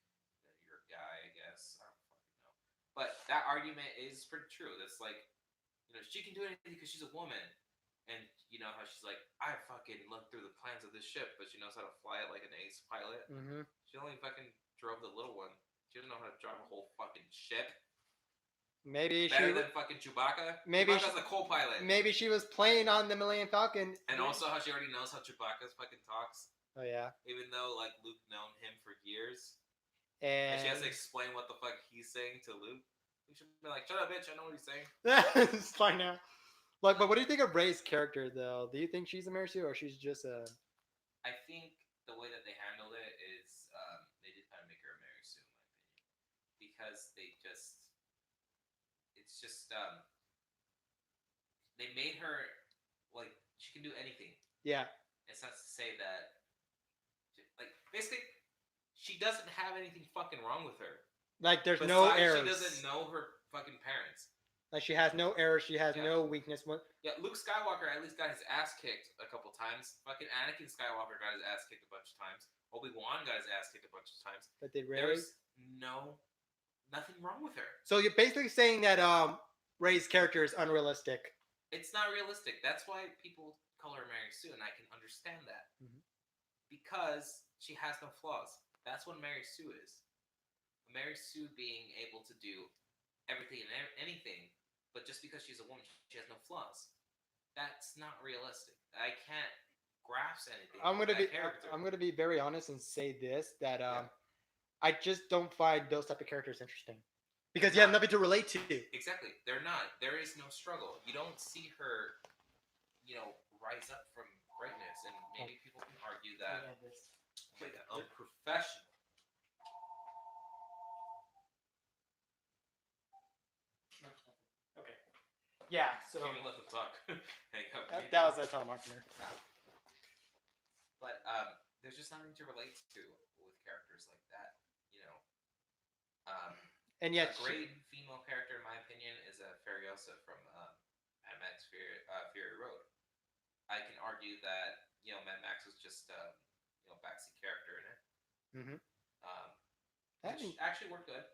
you're a guy, I guess. I don't fucking know. But that argument is pretty true. That's like, she can do anything because she's a woman. And you know how she's like, I fucking looked through the plans of this ship, but she knows how to fly it like an ace pilot. Mm-hmm. She only fucking drove the little one. She doesn't know how to drive a whole fucking ship. Maybe better than fucking Chewbacca. Maybe Chewbacca's a co-pilot. Maybe she was playing on the Millennium Falcon. And also how she already knows how Chewbacca fucking talks. Oh yeah. Even though like Luke known him for years, and she has to explain what the fuck he's saying to Luke. He should be like, "Shut up, bitch! I know what he's saying." It's fine now. Like, but what do you think of Rey's character, though? Do you think she's a Mary Sue or she's just a? I think the way that they handled it is they did kind of make her a Mary Sue, in my opinion, because it's just they made her like she can do anything. Yeah. It's not to say that, like, basically, she doesn't have anything fucking wrong with her. Like, there's no errors. She doesn't know her fucking parents. Like, she has no errors. She has no weakness. Yeah, Luke Skywalker at least got his ass kicked a couple times. Fucking Anakin Skywalker got his ass kicked a bunch of times. Obi-Wan got his ass kicked a bunch of times. But did Rey? There's nothing wrong with her. So you're basically saying that Ray's character is unrealistic. It's not realistic. That's why people call her Mary Sue, and I can understand that Mhm. because she has no flaws. That's what Mary Sue is. Mary Sue being able to do everything and anything, but just because she's a woman, she has no flaws. That's not realistic. I can't grasp anything I'm with gonna that be character. I'm gonna be very honest and say this that Yeah. I just don't find those type of characters interesting They're because you have not. nothing to relate to. Exactly. They're not. There is no struggle. You don't see her, rise up from greatness. And maybe people can argue that like unprofessional. Okay. Yeah. So Can't even let them talk. Hang up. that was a telemarketer. But there's just nothing to relate to with characters like that. You know, And yet, a great female character, in my opinion, is Furiosa from Mad Max Fury Road. I can argue that Mad Max was just backseat character in it. Mhm. Um, I which mean, actually worked good.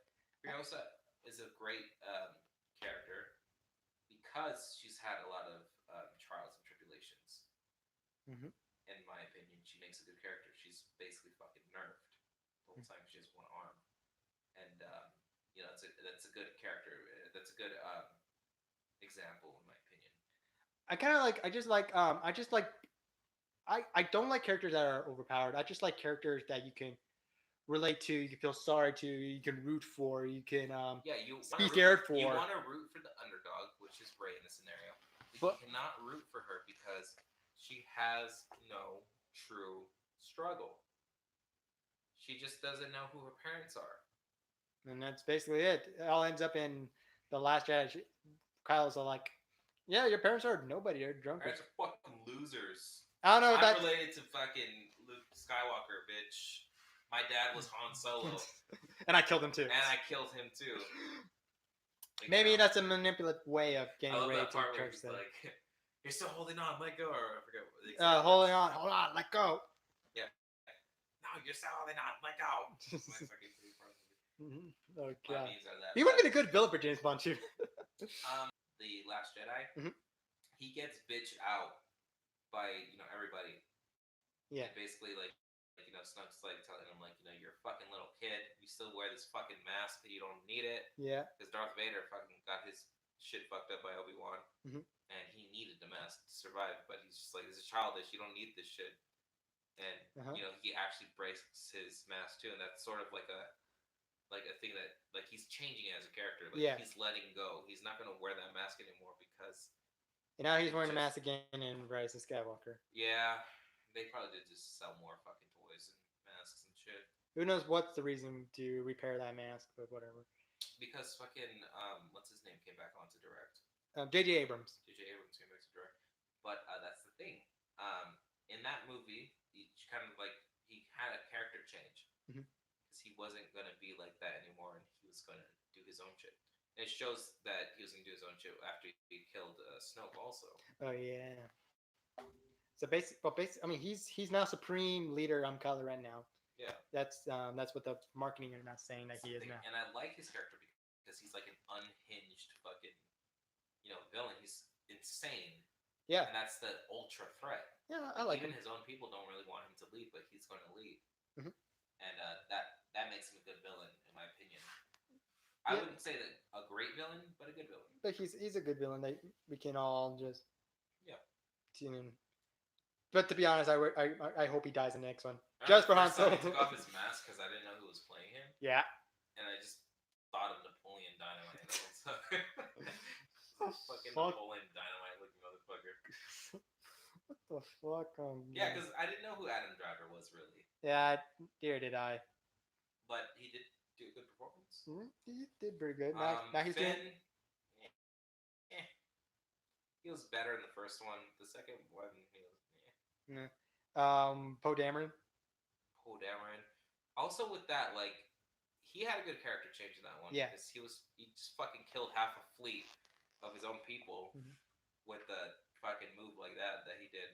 Furiosa is a great character because she's had a lot of trials and tribulations. Mhm. In my opinion, she makes a good character. She's basically fucking nerfed the whole time. She has one arm, and that's a good character. That's a good example, in my opinion. I kind of like. I just like. I don't like characters that are overpowered. I just like characters that you can relate to, you can feel sorry to, you can root for, you can Yeah, you want be to root. scared You for. want to root for the underdog, which is Ray in the scenario. But You cannot root for her because she has no true struggle. She just doesn't know who her parents are. and that's basically it. It all ends up in the last judge. Kyle's all like, "Yeah, your parents are nobody. You're drunk." Parents are fucking losers. I don't know if I'm that's related to fucking Luke Skywalker, bitch. My dad was Han Solo, and I killed him too. and I killed him too. Like, Maybe that's a manipulative way of I getting love Ray that to part where trust he's them. like, "You're still holding on, let go," or I forget what the exact Holding words. on, hold on, let go. Yeah. No, you're still holding on, let go. My fucking favorite part of the movie. Oh My god, memes are that. he would have been a good villain for James Bond too. The Last Jedi, Mhm. he gets bitched out by everybody. Yeah. And basically, Snuck's like telling him, like, you're a fucking little kid. You still wear this fucking mask. You don't need it. Yeah. Because Darth Vader fucking got his shit fucked up by Obi-Wan. Mhm. And he needed the mask to survive. But he's just like, this is childish. You don't need this shit. And, he actually breaks his mask too. And that's sort of like a thing that, like, he's changing as a character. Like, Yeah. he's letting go. He's not going to wear that mask anymore because... And now he's wearing a mask again in Rise of Skywalker. Yeah. They probably did just sell more fucking toys and masks and shit. Who knows what's the reason to repair that mask, but whatever. Because fucking what's his name came back on to direct. J.J. Abrams. J.J. Abrams came back to direct. But that's the thing. In that movie, he kind of like he had a character change Mhm. because he wasn't gonna be like that anymore, and he was gonna do his own shit. And it shows that he was gonna do his own shit after he killed Snoke also. Oh yeah. So I mean, he's now supreme leader on Kylo Ren now. Yeah. That's what the marketing are not saying that he is now. And I like his character because he's like an unhinged fucking, villain. He's insane. Yeah. And that's the ultra threat. Yeah, I like even him. his own people don't really want him to lead, but he's going to lead. Mhm. And that makes him a good villain, in my opinion. I wouldn't say that a great villain, but a good villain. But he's a good villain that we can all just tune in. But to be honest, I hope he dies in the next one. Just for Han Solo. He took off his mask because I didn't know who was playing him. Yeah. And I just thought of Napoleon Dynamite. Fucking Fuck. Napoleon Dynamite looking motherfucker. What the fuck? Yeah, because I didn't know who Adam Driver was really. Yeah, dear did I. But he did do a good performance. He did pretty good. Now he's Finn, doing. He was better in the first one. The second one, he was. Poe Dameron. Poe Dameron. Also with that, like, he had a good character change in that one. Yeah. Because he just fucking killed half a fleet of his own people with the fucking move like that he did.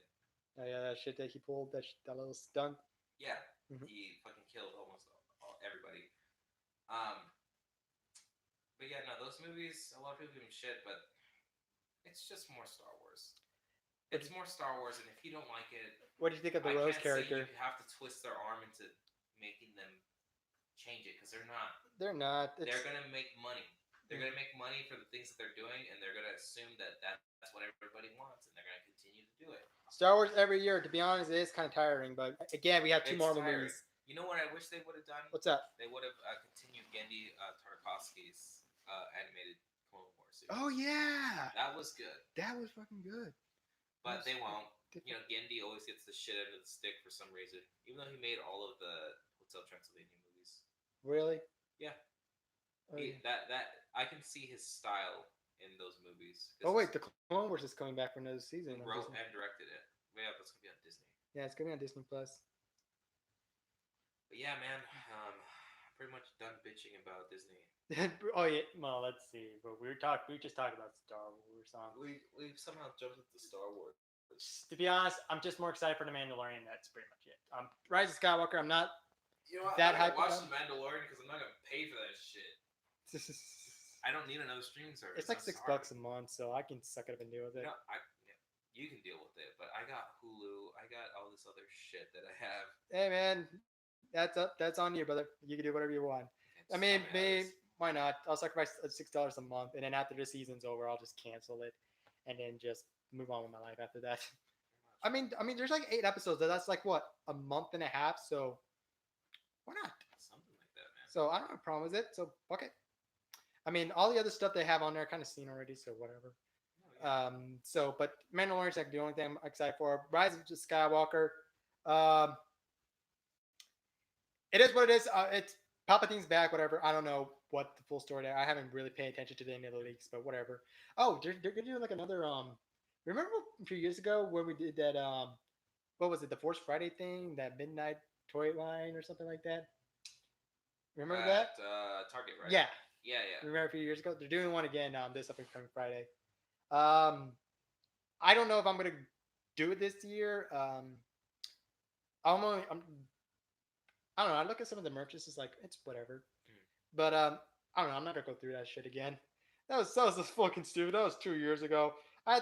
Oh yeah, that shit that he pulled, that little stunt. Yeah, he fucking killed almost everybody. But yeah, no, those movies. A lot of people give them shit, but it's just more Star Wars. What It's do you, more Star Wars, and if you don't like it, what do you think of the I Rose can't say you character? have to twist their arm into making them change it because they're not. They're not. They're It's gonna make money. They're mm. gonna make money for the things that they're doing, and they're gonna assume that that's what everybody wants, and they're gonna continue to do it. Star Wars every year. To be honest, it is kind of tiring. But again, we have two It's Marvel tiring. movies. You know what I wish they would have done? What's up? They would have continued Gendy Tartakovsky's animated Clone Wars Oh series. yeah, That was good, that was fucking good. but they won't. You Different. know, Gendy always gets the shit end of the stick for some reason, even though he made all of the Hotel Transylvania movies. Really? Yeah, Oh yeah. that I can see his style in those movies Oh because wait, the Clone Wars is coming back for another season he on wrote Disney. and directed it. Yeah, that's gonna be on Disney. Yeah, it's gonna be on Disney Plus. But yeah, man, pretty much done bitching about Disney. Oh yeah. Well, let's see. But we just talked about Star Wars. We somehow jumped into Star Wars. To be honest, I'm just more excited for the Mandalorian. That's pretty much it. Rise of Skywalker. I'm not You know what? I'm that not gonna hyped watch about. The Mandalorian because I'm not gonna pay for that shit. I don't need another streaming service. It's like I'm $6 sorry. a month, so I can suck it up and deal with You it. know, yeah, you can deal with it, but I got Hulu. I got all this other shit that I have. Hey man, that's up. That's on you, brother. You can do whatever you want. I It's mean, how many me, others. why not? I'll sacrifice $6 a month, and then after the season's over, I'll just cancel it, and then just move on with my life after that. I mean, there's like 8 episodes. That's like what, a month and a half. So why not? Something like that, man. So I don't have a problem with it. So fuck it. I mean, all the other stuff they have on there, I kind of seen already. So whatever. Oh yeah. But Mandalorian's like the only thing I'm excited for. Rise of Skywalker. Um, it is what it is. It's Palpatine's back. Whatever. I don't know what the full story there. I haven't really paid attention to the end of the leaks, but whatever. Oh, they're gonna do like another. Remember a few years ago when we did that? What was it? The Force Friday thing? That midnight toy line or something like that. Remember that? At Target, right? Yeah. Yeah, yeah. Remember a few years ago? They're doing one again this upcoming Friday. Um, I don't know if I'm gonna do it this year. I'm only, I'm, I don't know. I look at some of the merches. It's like it's whatever. Mm. But I don't know. I'm not gonna go through that shit again. That was just fucking stupid. That was 2 years ago. I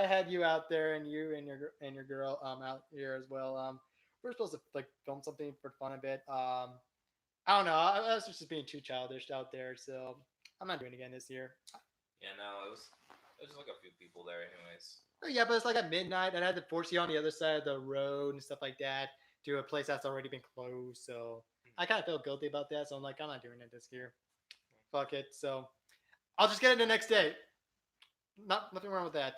had you out there and you and your girl out here as well. We are supposed to like film something for fun a bit. I don't know. I was just being too childish out there, so I'm not doing it again this year. Yeah, no, it was just like a few people there, anyways. Yeah, but it's like at midnight, and I had to force you on the other side of the road and stuff like that to a place that's already been closed. So I kind of feel guilty about that. So I'm like, I'm not doing it this year. Fuck it. So I'll just get it the next day. Nothing wrong with that.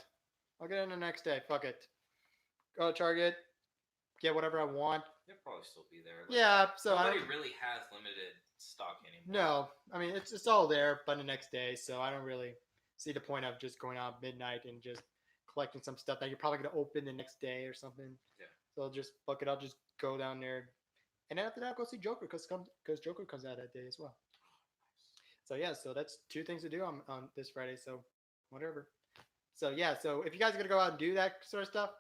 I'll get it the next day. Fuck it. Go to Target, get whatever I want. They'll probably still be there. Like, Yeah. So I nobody don't. really has limited stock anymore. No, I mean it's all there, but the next day. So I don't really see the point of just going out midnight and just collecting some stuff that you're probably gonna open the next day or something. Yeah. So I'll just fuck it. I'll just go down there, and then after that, I'll go see Joker because Joker comes out that day as well. So yeah, so that's two things to do on this Friday. So whatever. So yeah, so if you guys are gonna go out and do that sort of stuff,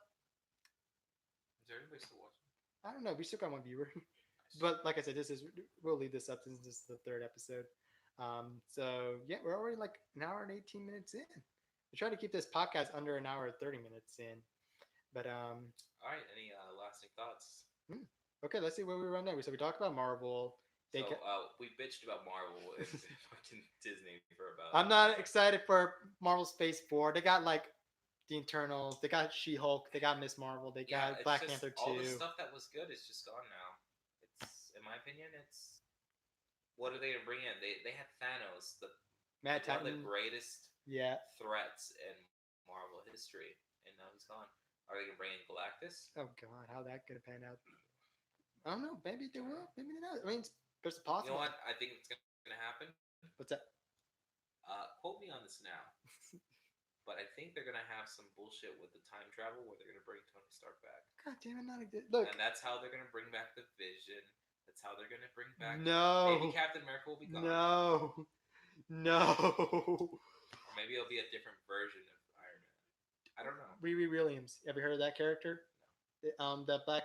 Is there anybody still watching? I don't know. We still got one viewer, Nice. but like I said, we'll leave this up since this is the third episode. So yeah, we're already like an hour and 18 minutes in. We try to keep this podcast under an hour and 30 minutes in, but All right. Any lasting thoughts? hmm, okay, let's see where we run there. So we talked about Marvel. So we bitched about Marvel and fucking Disney for about. I'm not excited for Marvel's Phase 4. They got like the Internals, they got She-Hulk, they got Miss Marvel, they got It's Black just Panther 2. all the stuff that was good is just gone now. It's, in my opinion, it's. What are they gonna bring in? They had Thanos, Matt one of the Titan, greatest yeah. threats in Marvel history, and now he's gone. Are they gonna bring in Galactus? Oh god, how that gonna pan out? I don't know. Maybe they will. Maybe they not. I mean, it's possible. You know what? I think it's gonna happen. What's that? Quote me on this now, but I think they're gonna have some bullshit with the time travel where they're gonna bring Tony Stark back, God damn it! Not a good look. and that's how they're gonna bring back the Vision. That's how they're gonna bring back. No. Maybe Captain America will be gone. No. No. Or maybe it'll be a different version of Iron Man. I don't know. Riri Williams. Ever heard of that character? No. The black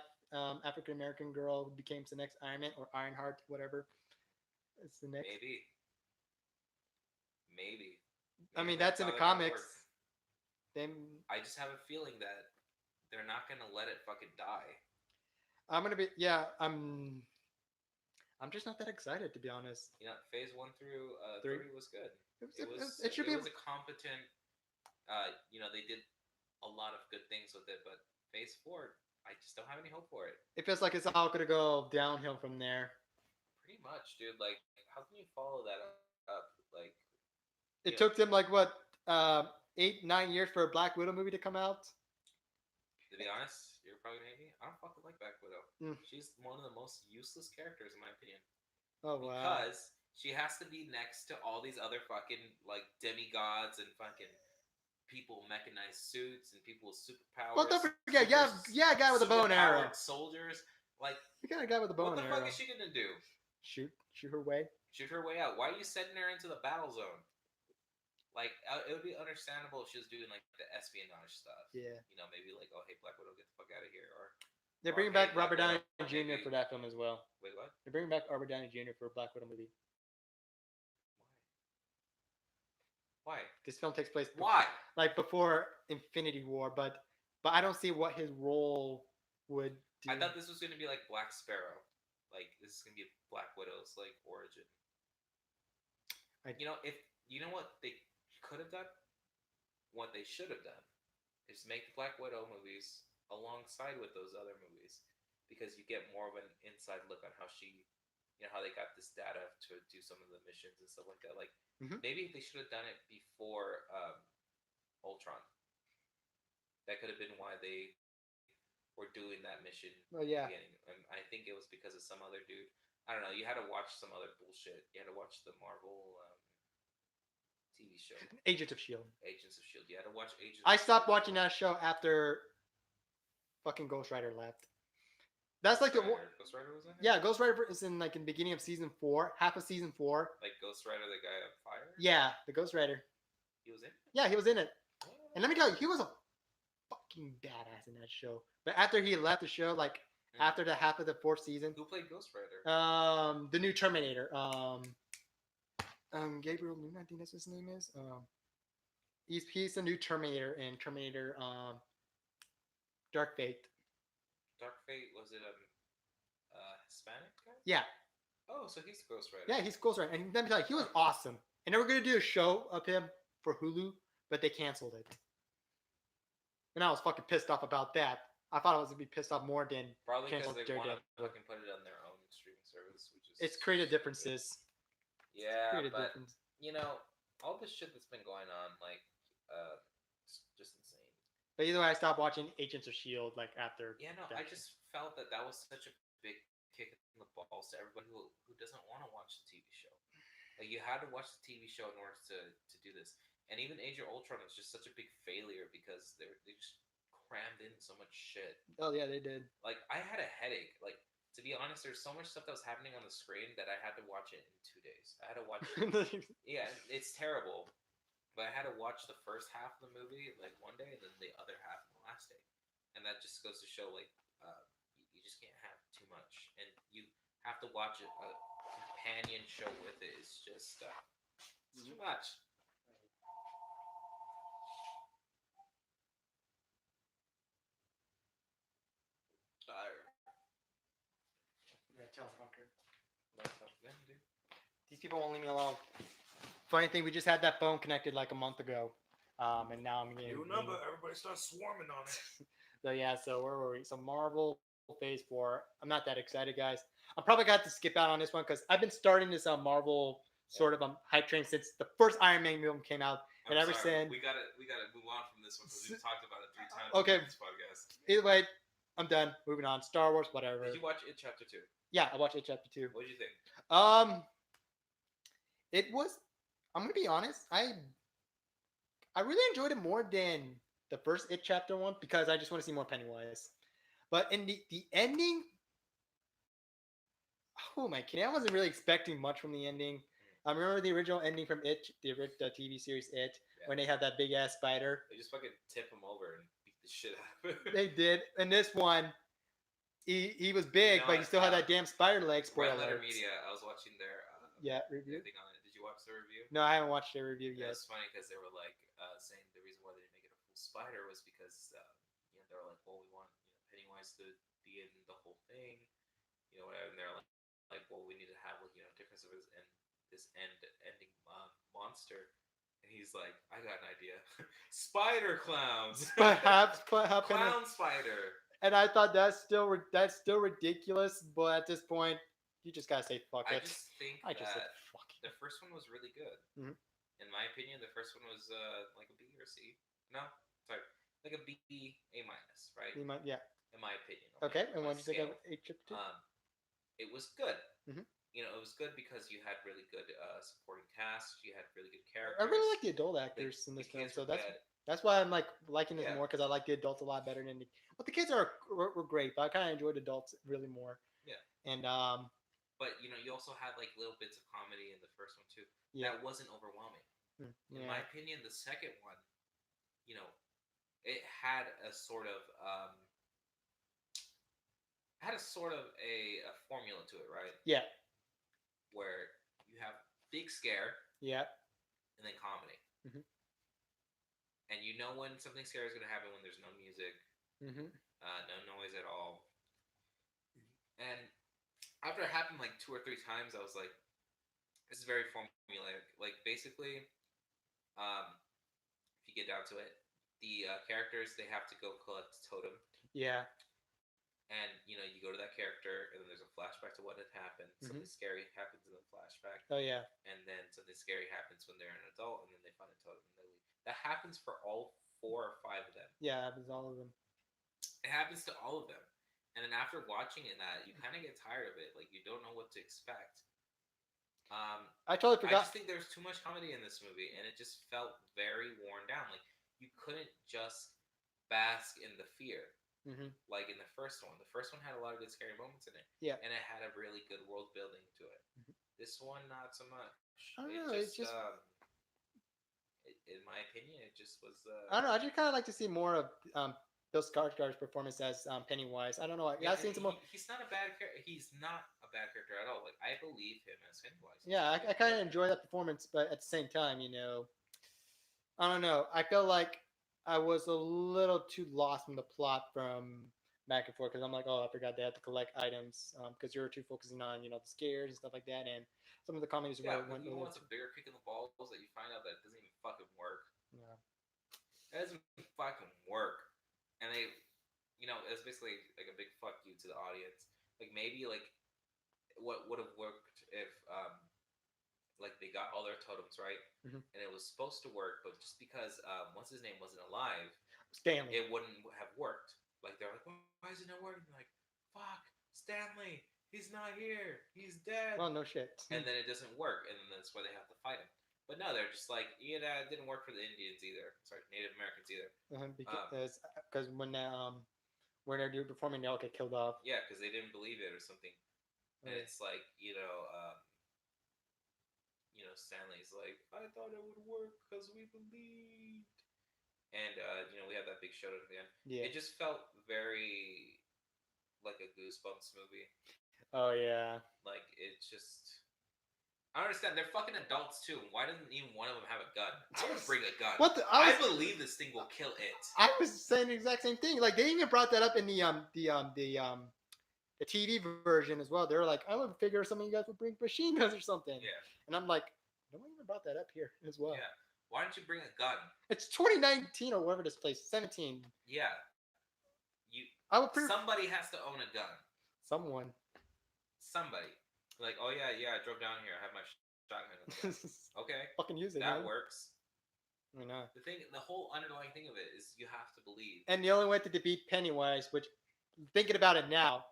African American girl who became the next Iron Man or Ironheart, whatever. It's the next. Maybe. I Maybe mean, that's that's in how the they're gonna comics. work. Then I just have a feeling that they're not gonna let it fucking die. I'm gonna be. Yeah, I'm just not that excited to be honest. You know, phase 1 through Three. 3 was good. It, It was, was it should it be. was a competent. You know, they did a lot of good things with it, but phase 4, I just don't have any hope for it. It feels like it's all gonna go downhill from there. Pretty much, dude. Like, how can you follow that up? Like, you It know, took them like what 8, 9 years for a Black Widow movie to come out. to be honest, you're probably gonna hate me. I don't fucking like Black Widow. Mm. She's one of the most useless characters in my opinion. Oh wow. Because she has to be next to all these other fucking like demigods and fucking people with mechanized suits and people with superpowers. Well, don't forget, yeah, a guy with a bow and arrow. Soldiers. Like, You got a guy with a bow what and the arrow. fuck is she gonna do? Shoot her way. Shoot her way out. Why are you sending her into the battle zone? Like, it would be understandable if she was doing like the espionage stuff. Yeah. You know, maybe like, oh hey, Black Widow, get the fuck out of here, or They're or, bringing hey, back Black Robert Downey Widow, Jr. maybe- for that film as well. Wait, what? They're bringing back Robert Downey Jr. for a Black Widow movie. Why? This film takes place Why? like before Infinity War, but I don't see what his role would do. I thought this was gonna be like Black Sparrow. Like, this is gonna be Black Widow's like origin. You know, if you know what they could have done, what they should have done, is make the Black Widow movies alongside with those other movies, because you get more of an inside look on how she, you know, how they got this data to do some of the missions and stuff like that. Like, maybe they should have done it before Ultron. That could have been why they were doing that mission. Well, yeah. Beginning. And I think it was because of some other dude. I don't know. You had to watch some other bullshit. You had to watch the Marvel TV show. Agents of Shield. Agents of Shield. You had to watch Agents. I stopped watching that show after fucking Ghost Rider left. That's like Ghost Rider was in it? Yeah, Ghost Rider is in like in the beginning of season 4, half of season 4. Like Ghost Rider, the guy on fire? Yeah, the Ghost Rider. He was in it? Yeah, he was in it. And let me tell you, he was a fucking badass in that show. But after he left the show, like after the half of the 4th season, who played Ghost Rider? The new Terminator. Gabriel Luna, I think that's his name is. He's the new Terminator in Terminator Dark Fate. Dark Fate, was it a Hispanic guy? Yeah. Oh, so he's Ghost Rider. Yeah, he's Ghost Rider. And let me tell you, he was awesome. And they were going to do a show of him for Hulu, but they canceled it. And I was fucking pissed off about that. I thought I was going to be pissed off more than probably because they Daredevil. want to fucking put it on their own streaming service, which is it's creative differences. Yeah, creative but difference. you know, all this shit that's been going on, like, it's just insane. But either way, I stopped watching Agents of Shield like after. Yeah, no, I just felt that was such a big kick in the balls to everybody who doesn't want to watch the TV show. Like, you had to watch the TV show in order to do this. And even Age of Ultron was just such a big failure because they just crammed in so much shit. Oh yeah, they did. Like, I had a headache. Like, to be honest, there's so much stuff that was happening on the screen that I had to watch it in 2 days. I had to watch it. Yeah, it's terrible. But I had to watch the first half of the movie like one day and then the other half the last day. And that just goes to show, like, you just can't have too much. And you have to watch a companion show with it. It's just it's too much. These people won't leave me alone. Funny thing, we just had that phone connected like a month ago, and now I'm getting new number. Everybody starts swarming on it. So yeah, so where were we? So Marvel Phase 4. I'm not that excited, guys. I'm probably got to skip out on this one because I've been starting this Marvel sort of hype train since the first Iron Man film came out, and ever since we gotta move on from this one because we've talked about it 3 times. Okay. In this podcast. Either way, I'm done. Moving on. Star Wars, whatever. Did you watch It Chapter 2? Yeah, I watched It Chapter 2. What did you think? It was. I'm gonna be honest. I really enjoyed it more than the first It Chapter 1 because I just want to see more Pennywise. But in the ending, oh my kid, I wasn't really expecting much from the ending. I remember the original ending from It, the TV series It, when they had that big ass spider. They just fucking tip him over and beat the shit out of him. They did. In this one, he was big, but he still had that damn spider leg. Spoiler Red Letter alerts. Media. I was watching their review. thing on it. Did you watch the review? No, I haven't watched the review It yet. was funny because they were like saying the reason why they didn't make it a full spider was because they were like, well, we want Pennywise to be in the whole thing, whatever. And they're like, well, we need to have difference of this ending monster. And he's like, I got an idea, spider clowns, Perhaps, clown spider. and I thought that's still ridiculous, but at this point, you just gotta say fuck I it. just think I just said that fuck the first one was really good. Mhm. In my opinion, the first one was like a B or C. No, sorry, like a B, A minus, right? it. Yeah. In my opinion, Okay. And my what do you think of scale. H2? It was good. Mhm. It was good because you had really good supporting cast. You had really good I really characters. like the adult actors in The this film, kids so were good. that's why I'm like liking this Yeah, more because I like the adults a lot better than the. Well, the kids were great, but I kind of enjoyed adults really more. yeah. And But you also had like little bits of comedy in the first one too. yeah, That wasn't overwhelming. In my yeah, opinion, the second one, you know, it had a sort of a formula to it, right? yeah, Where you have big scare yeah. and then comedy, Mhm, and you know when something scary is going to happen when there's no music, mhm. no noise at all. And after it happened like 2 or 3 times, I was like, this is very formulaic. Like basically, um, if you get down to it, the characters they have to go collect a totem, Yeah. and you go to that character, and then there's a flashback to what had happened. Something Mhm. scary happens in the flashback, Oh yeah. and then something scary happens when they're an adult, and then they find a totem and they leave. That happens for all 4 or 5 of them. Yeah, it was all of them. It happens to all of them, and then after watching it, that you kind of get tired of it. Like you don't know what to expect. I totally I forgot. just think there's too much comedy in this movie, and it just felt very worn down. Like you couldn't just bask in the fear Mhm. like in the first one. The first one had a lot of good scary moments in it, Yeah. and it had a really good world building to it. Mhm. This one, not so much. I don't It know. just, It's just in my opinion, it just was. I don't know. I just kind of like to see more of Bill Skarsgård's performance as Pennywise. I don't know. Yeah, I've and seen some more. he's not a bad character. He's not a bad character at all. Like I believe him as Pennywise. He's Yeah, a I good kind of character. enjoy that performance, but at the same time, I don't know. I felt like I was a little too lost in the plot from back and forth because I'm like, oh, I forgot they had to collect items because you were too focusing on the scares and stuff like that, and some of the comedies Yeah, went a even little when it's too. a bigger kick in the balls that you find out that it doesn't even fucking work. Yeah. It doesn't fucking work. And it's basically like a big fuck you to the audience. Like maybe like what would have worked if like they got all their totems right, Mm-hmm. and it was supposed to work, but just because once his name wasn't alive, Stanley. it wouldn't have worked. Like they're like, why is it not working? They're like, fuck, Stanley, he's not here, he's dead, Well, no shit. and then it doesn't work, and then that's why they have to fight him. But no, they're just like, yeah, it didn't work for the Indians either. Sorry, Native Americans either. Because when they're performing, they all get killed off. Yeah, because they didn't believe it or something. And Okay. it's like, Stanley's like, I thought it would work because we believed. And, we have that big showdown at the end. Yeah. It just felt very like a Goosebumps movie. Oh yeah. Like, it just. I don't understand. They're fucking adults too. Why doesn't even one of them have a gun? I would bring a gun. What the, I believe this thing will kill it. I was saying the exact same thing. Like they even brought that up in the TV version as well. They're like, I would figure some of you guys would bring machine guns or something. Yeah. And I'm like, no one even brought that up here as well. Yeah. Why don't you bring a gun? It's 2019 or whatever this place, 17. Yeah. Somebody has to own a gun. Someone. Somebody. Like, oh yeah, I drove down here. I have my shotgun. Okay. Fucking use it. That works. I know. The whole underlying thing of it is you have to believe. And the only way to defeat Pennywise, which thinking about it now,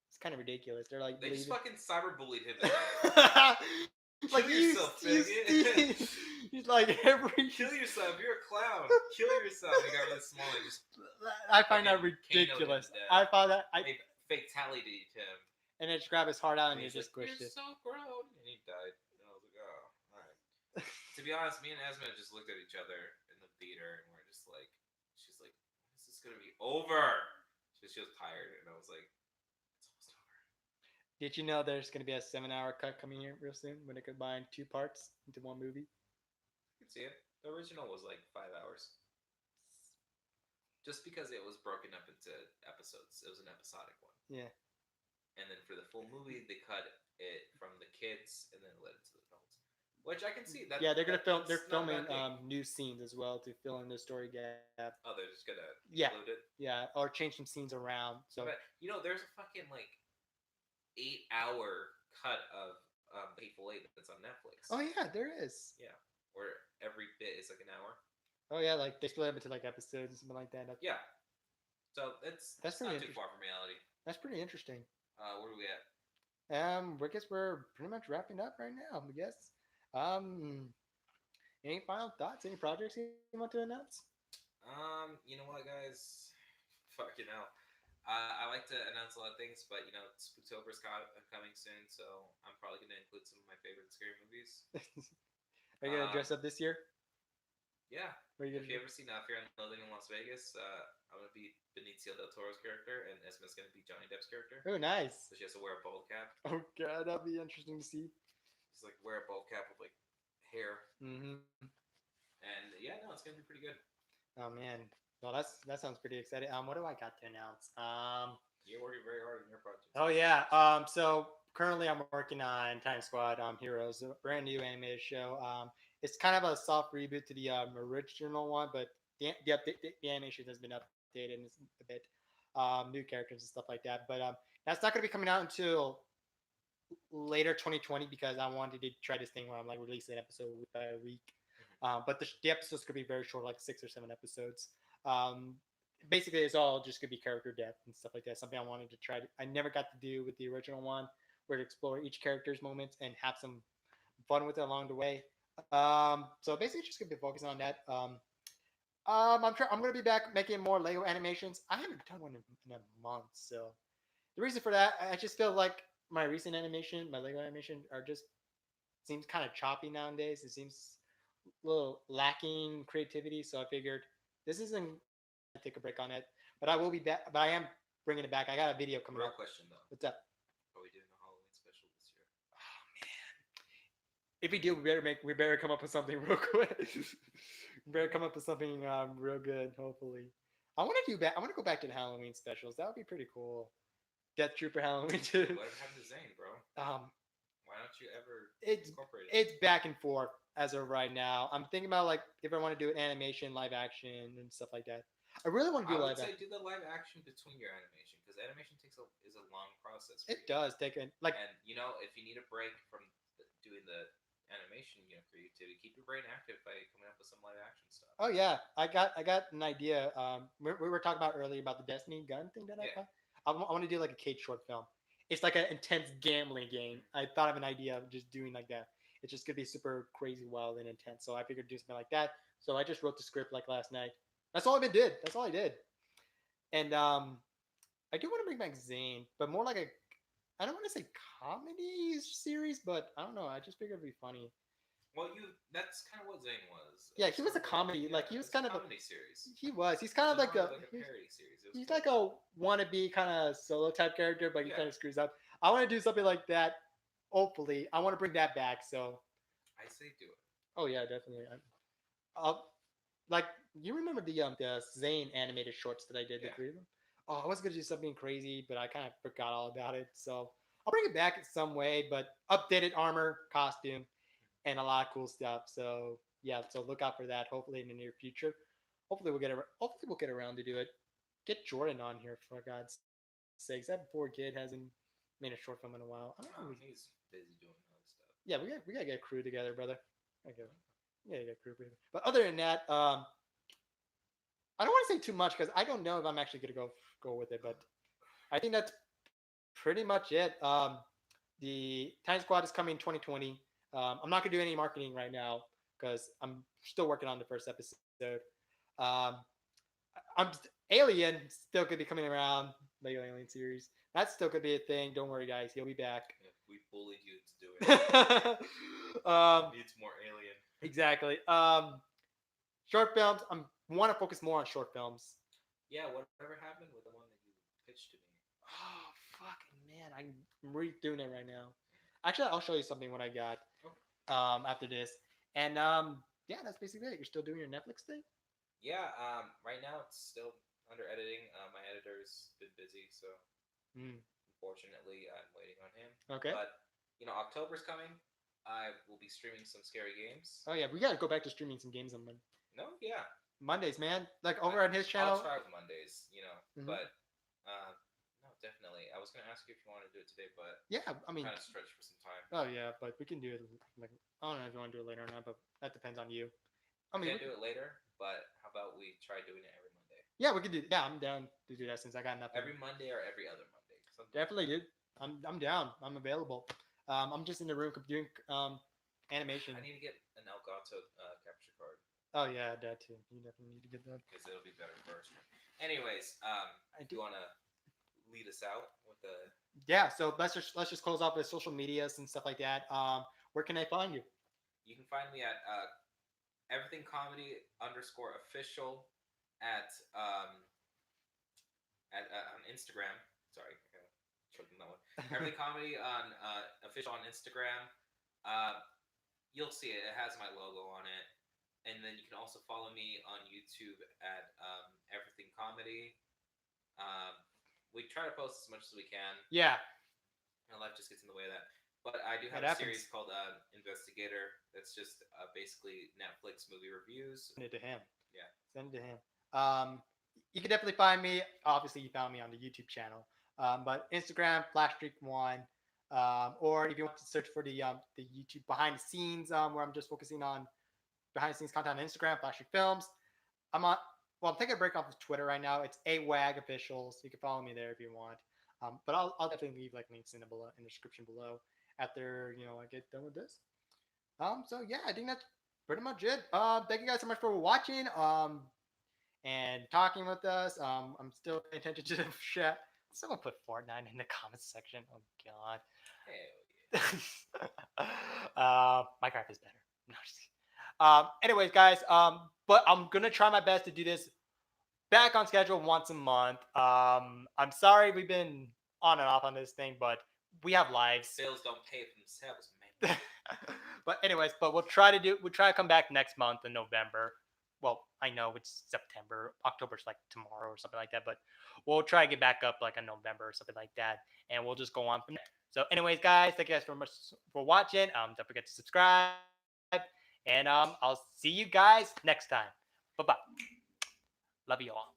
it's kind of ridiculous. They're like they just fucking cyberbullied him. Like kill yourself, faggot. He's like every. Kill yourself. You're a clown. Kill yourself. He got really small. And just. I find that ridiculous. I found that. They fatality to him. And then just grab his heart out and you just squished it. You're so grown. And he died. And I was like, oh, alright. To be honest, me and Esma just looked at each other in the theater and we're just like, she's like, this is going to be over. She was tired. And I was like, it's almost over. Did you know there's going to be a 7-hour cut coming here real soon when they combine two parts into one movie? I can see it. The original was like 5 hours, just because it was broken up into episodes. It was an episodic one, Yeah. and then for the full movie, they cut it from the kids and then led it to the adults, which I can see. That Yeah, they're gonna film. They're that's not a filming bad thing. new scenes as well to fill in the story gap. Oh, they're just gonna Yeah, include it. yeah, or change some scenes around. So But there's a fucking like 8 hour cut of the Hateful Eight that's on Netflix. oh yeah, there is. Yeah, where every bit is like an hour. Oh yeah, like they split up into like episodes and something like that. Yeah, so That's it's pretty not too interesting. far from reality. That's pretty interesting. Where are we at? I guess we're pretty much wrapping up right now. I guess. Um, any final thoughts? Any projects you want to announce? You know what, guys? Fucking hell. I like to announce a lot of things, but Spooktober's coming soon, so I'm probably gonna include some of my favorite scary movies. Are you gonna Um, dress up this year? yeah. What are you If gonna you ever seen Fear and Loathing in Las Vegas, I'm gonna be Benicio del Toro's character, and Esma's gonna be Johnny Depp's character. do? Oh, nice. So she has to wear a bowl cap. Oh god, that'd be interesting to see. She's like wear a bowl cap with like hair, Mm-hmm. and yeah, no, it's gonna be pretty good. Oh man. Well, that sounds pretty exciting. What do I got to announce? You're working very hard on your project. Oh yeah. So currently I'm working on Time Squad Heroes, a brand new animated show. It's kind of a soft reboot to the original one, but the animation has been updated and it's a bit new characters and stuff like that. But that's not going to be coming out until later 2020 because I wanted to try this thing where I'm like releasing an episode week by week. But the episodes could be very short, like 6 or 7 episodes. Um, Basically, it's all just gonna be character depth and stuff like that. Something I wanted to try. I never got to do with the original one, where to explore each character's moments and have some fun with it along the way. So basically, just gonna be focusing on that. I'm gonna be back making more Lego animations. I haven't done one in a month, so the reason for that, I just feel like my recent animation, my Lego animation, are just seems kind of choppy nowadays. It seems a little lacking creativity. So I figured this isn't time to take a break on it. But I will be back. But I am bringing it back. I got a video coming Real up. question though: What's up? are we doing a Halloween special this year? Oh man! If we do, we better come up with something real quick. We better come up with something real good. Hopefully, I want to do back. I want to go back to the Halloween specials. That would be pretty cool. Death Trooper Halloween too. What happened to Zane, bro? Um, Why don't you ever it's incorporate it? it's back and forth as of right now. I'm thinking about like if I want to do an animation, live action, and stuff like that. I really want to I do would live say action. do the live action between your animation because animation is a long process. For It you. does take a like. And if you need a break from doing the animation, creativity, keep your brain active by coming up with some live action stuff. Oh yeah, I got an idea. We were talking about earlier about the Destiny gun thing that I Yeah. got. I want to do like a Cage short film. It's like an intense gambling game. I thought of an idea of just doing like that. It's just gonna be super crazy, wild, and intense. So I figured do something like that. So I just wrote the script like last night. That's all I did. That's all I did. And I do want to bring back Zane, but more like a I don't want to say comedy series, but I don't know. I just figured it'd be funny. Well, that's kind of what Zane was. Yeah, he was a comedy. Like he was kind of a comedy series. he was. He's kind of like a parody series. he's like a wannabe kind of solo type character, but he Yeah. kind of screws up. I want to do something like that. Hopefully, I want to bring that back. So, I say do it. oh yeah, definitely. Like you remember the Zane animated shorts that I did, the Yeah. 3 of them. Oh, I was gonna do something crazy, but I kind of forgot all about it. So I'll bring it back in some way, but updated armor, costume, and a lot of cool stuff. So yeah, so look out for that. Hopefully in the near future. Hopefully we'll get around to do it. Get Jordan on here for God's sakes. That poor kid hasn't made a short film in a while. I don't know. He's busy doing other stuff. Yeah, we gotta get a crew together, brother. Okay. Yeah, get a crew together. But other than that, I don't want to say too much because I don't know if I'm actually gonna go with it. But I think that's pretty much it. The Time Squad is coming 2020. I'm not gonna do any marketing right now because I'm still working on the first episode. Um, Alien still could be coming around. Lego Alien series. That still could be a thing. Don't worry, guys. He'll be back. Yeah, we bullied you to do it. Needs more Alien. Exactly. Short films. I want to focus more on short films. Yeah, whatever happened with the one that you pitched to me? Oh fucking man, I'm redoing it right now. Actually, I'll show you something what I got Okay. after this. And yeah, that's basically it. You're still doing your Netflix thing? Yeah. Right now it's still under editing. My editor's been busy, so Mm, unfortunately I'm waiting on him. okay. But October's coming. I will be streaming some scary games. Oh yeah, we gotta go back to streaming some games on No, yeah. Mondays, man. Like I, over on his I'll channel. try with Mondays, Hmm. but uh, no, definitely. I was gonna ask you if you want to do it today, but Yeah, I I'm mean, kind of stretched for some time. oh yeah, but we can do it. Like I don't know if you want to do it later or not, but that depends on you. I We mean, can do it later, but how about we try doing it every Monday? yeah, we could do. Yeah, I'm down to do that since I got nothing. Every Monday or every other Monday, something like Definitely, that. dude. I'm down. I'm available. I'm just in the room doing animation. I need to get an Elgato capture card Oh yeah, that too. You definitely need to get that. because it'll be better for us. Anyways, I you do. want to lead us out with the? Yeah. So let's just close off with social medias and stuff like that. Where can I find you? You can find me at everything comedy underscore official at on Instagram. Sorry, I got choked on that one. Everything comedy on official on Instagram. Uh, you'll see it. It has my logo on it. And then you can also follow me on YouTube at Everything Comedy. Um, we try to post as much as we can. Yeah, My life just gets in the way of that. But I do that have a happens. series called Investigator. That's just basically Netflix movie reviews. Send it to him. Yeah. Send it to him. You can definitely find me. Obviously, you found me on the YouTube channel, but Instagram FlashStreak1, or if you want to search for the YouTube behind the scenes, where I'm just focusing on behind the scenes content on Instagram, FlashStreak Films. I'm on. Well, I'm taking a break off of Twitter right now. It's AWAG official, so you can follow me there if you want. But I'll definitely leave like links in the description below after I get done with this. So yeah, I think that's pretty much it. Thank you guys so much for watching. And talking with us. I'm still paying attention to the chat. Someone put Fortnite in the comments section. Oh God. Hell Minecraft is better. No, just kidding. Anyways, guys. But I'm gonna try my best to do this back on schedule once a month. I'm sorry we've been on and off on this thing, but we have lives. Bills don't pay for themselves, man. But anyways, we'll try to come back next month in November. Well, I know it's September. October's like tomorrow or something like that, but we'll try to get back up like in November or something like that, and we'll just go on from there. So, anyways, guys, thank you guys so much for watching. Don't forget to subscribe, and I'll see you guys next time. Bye bye. Love you all.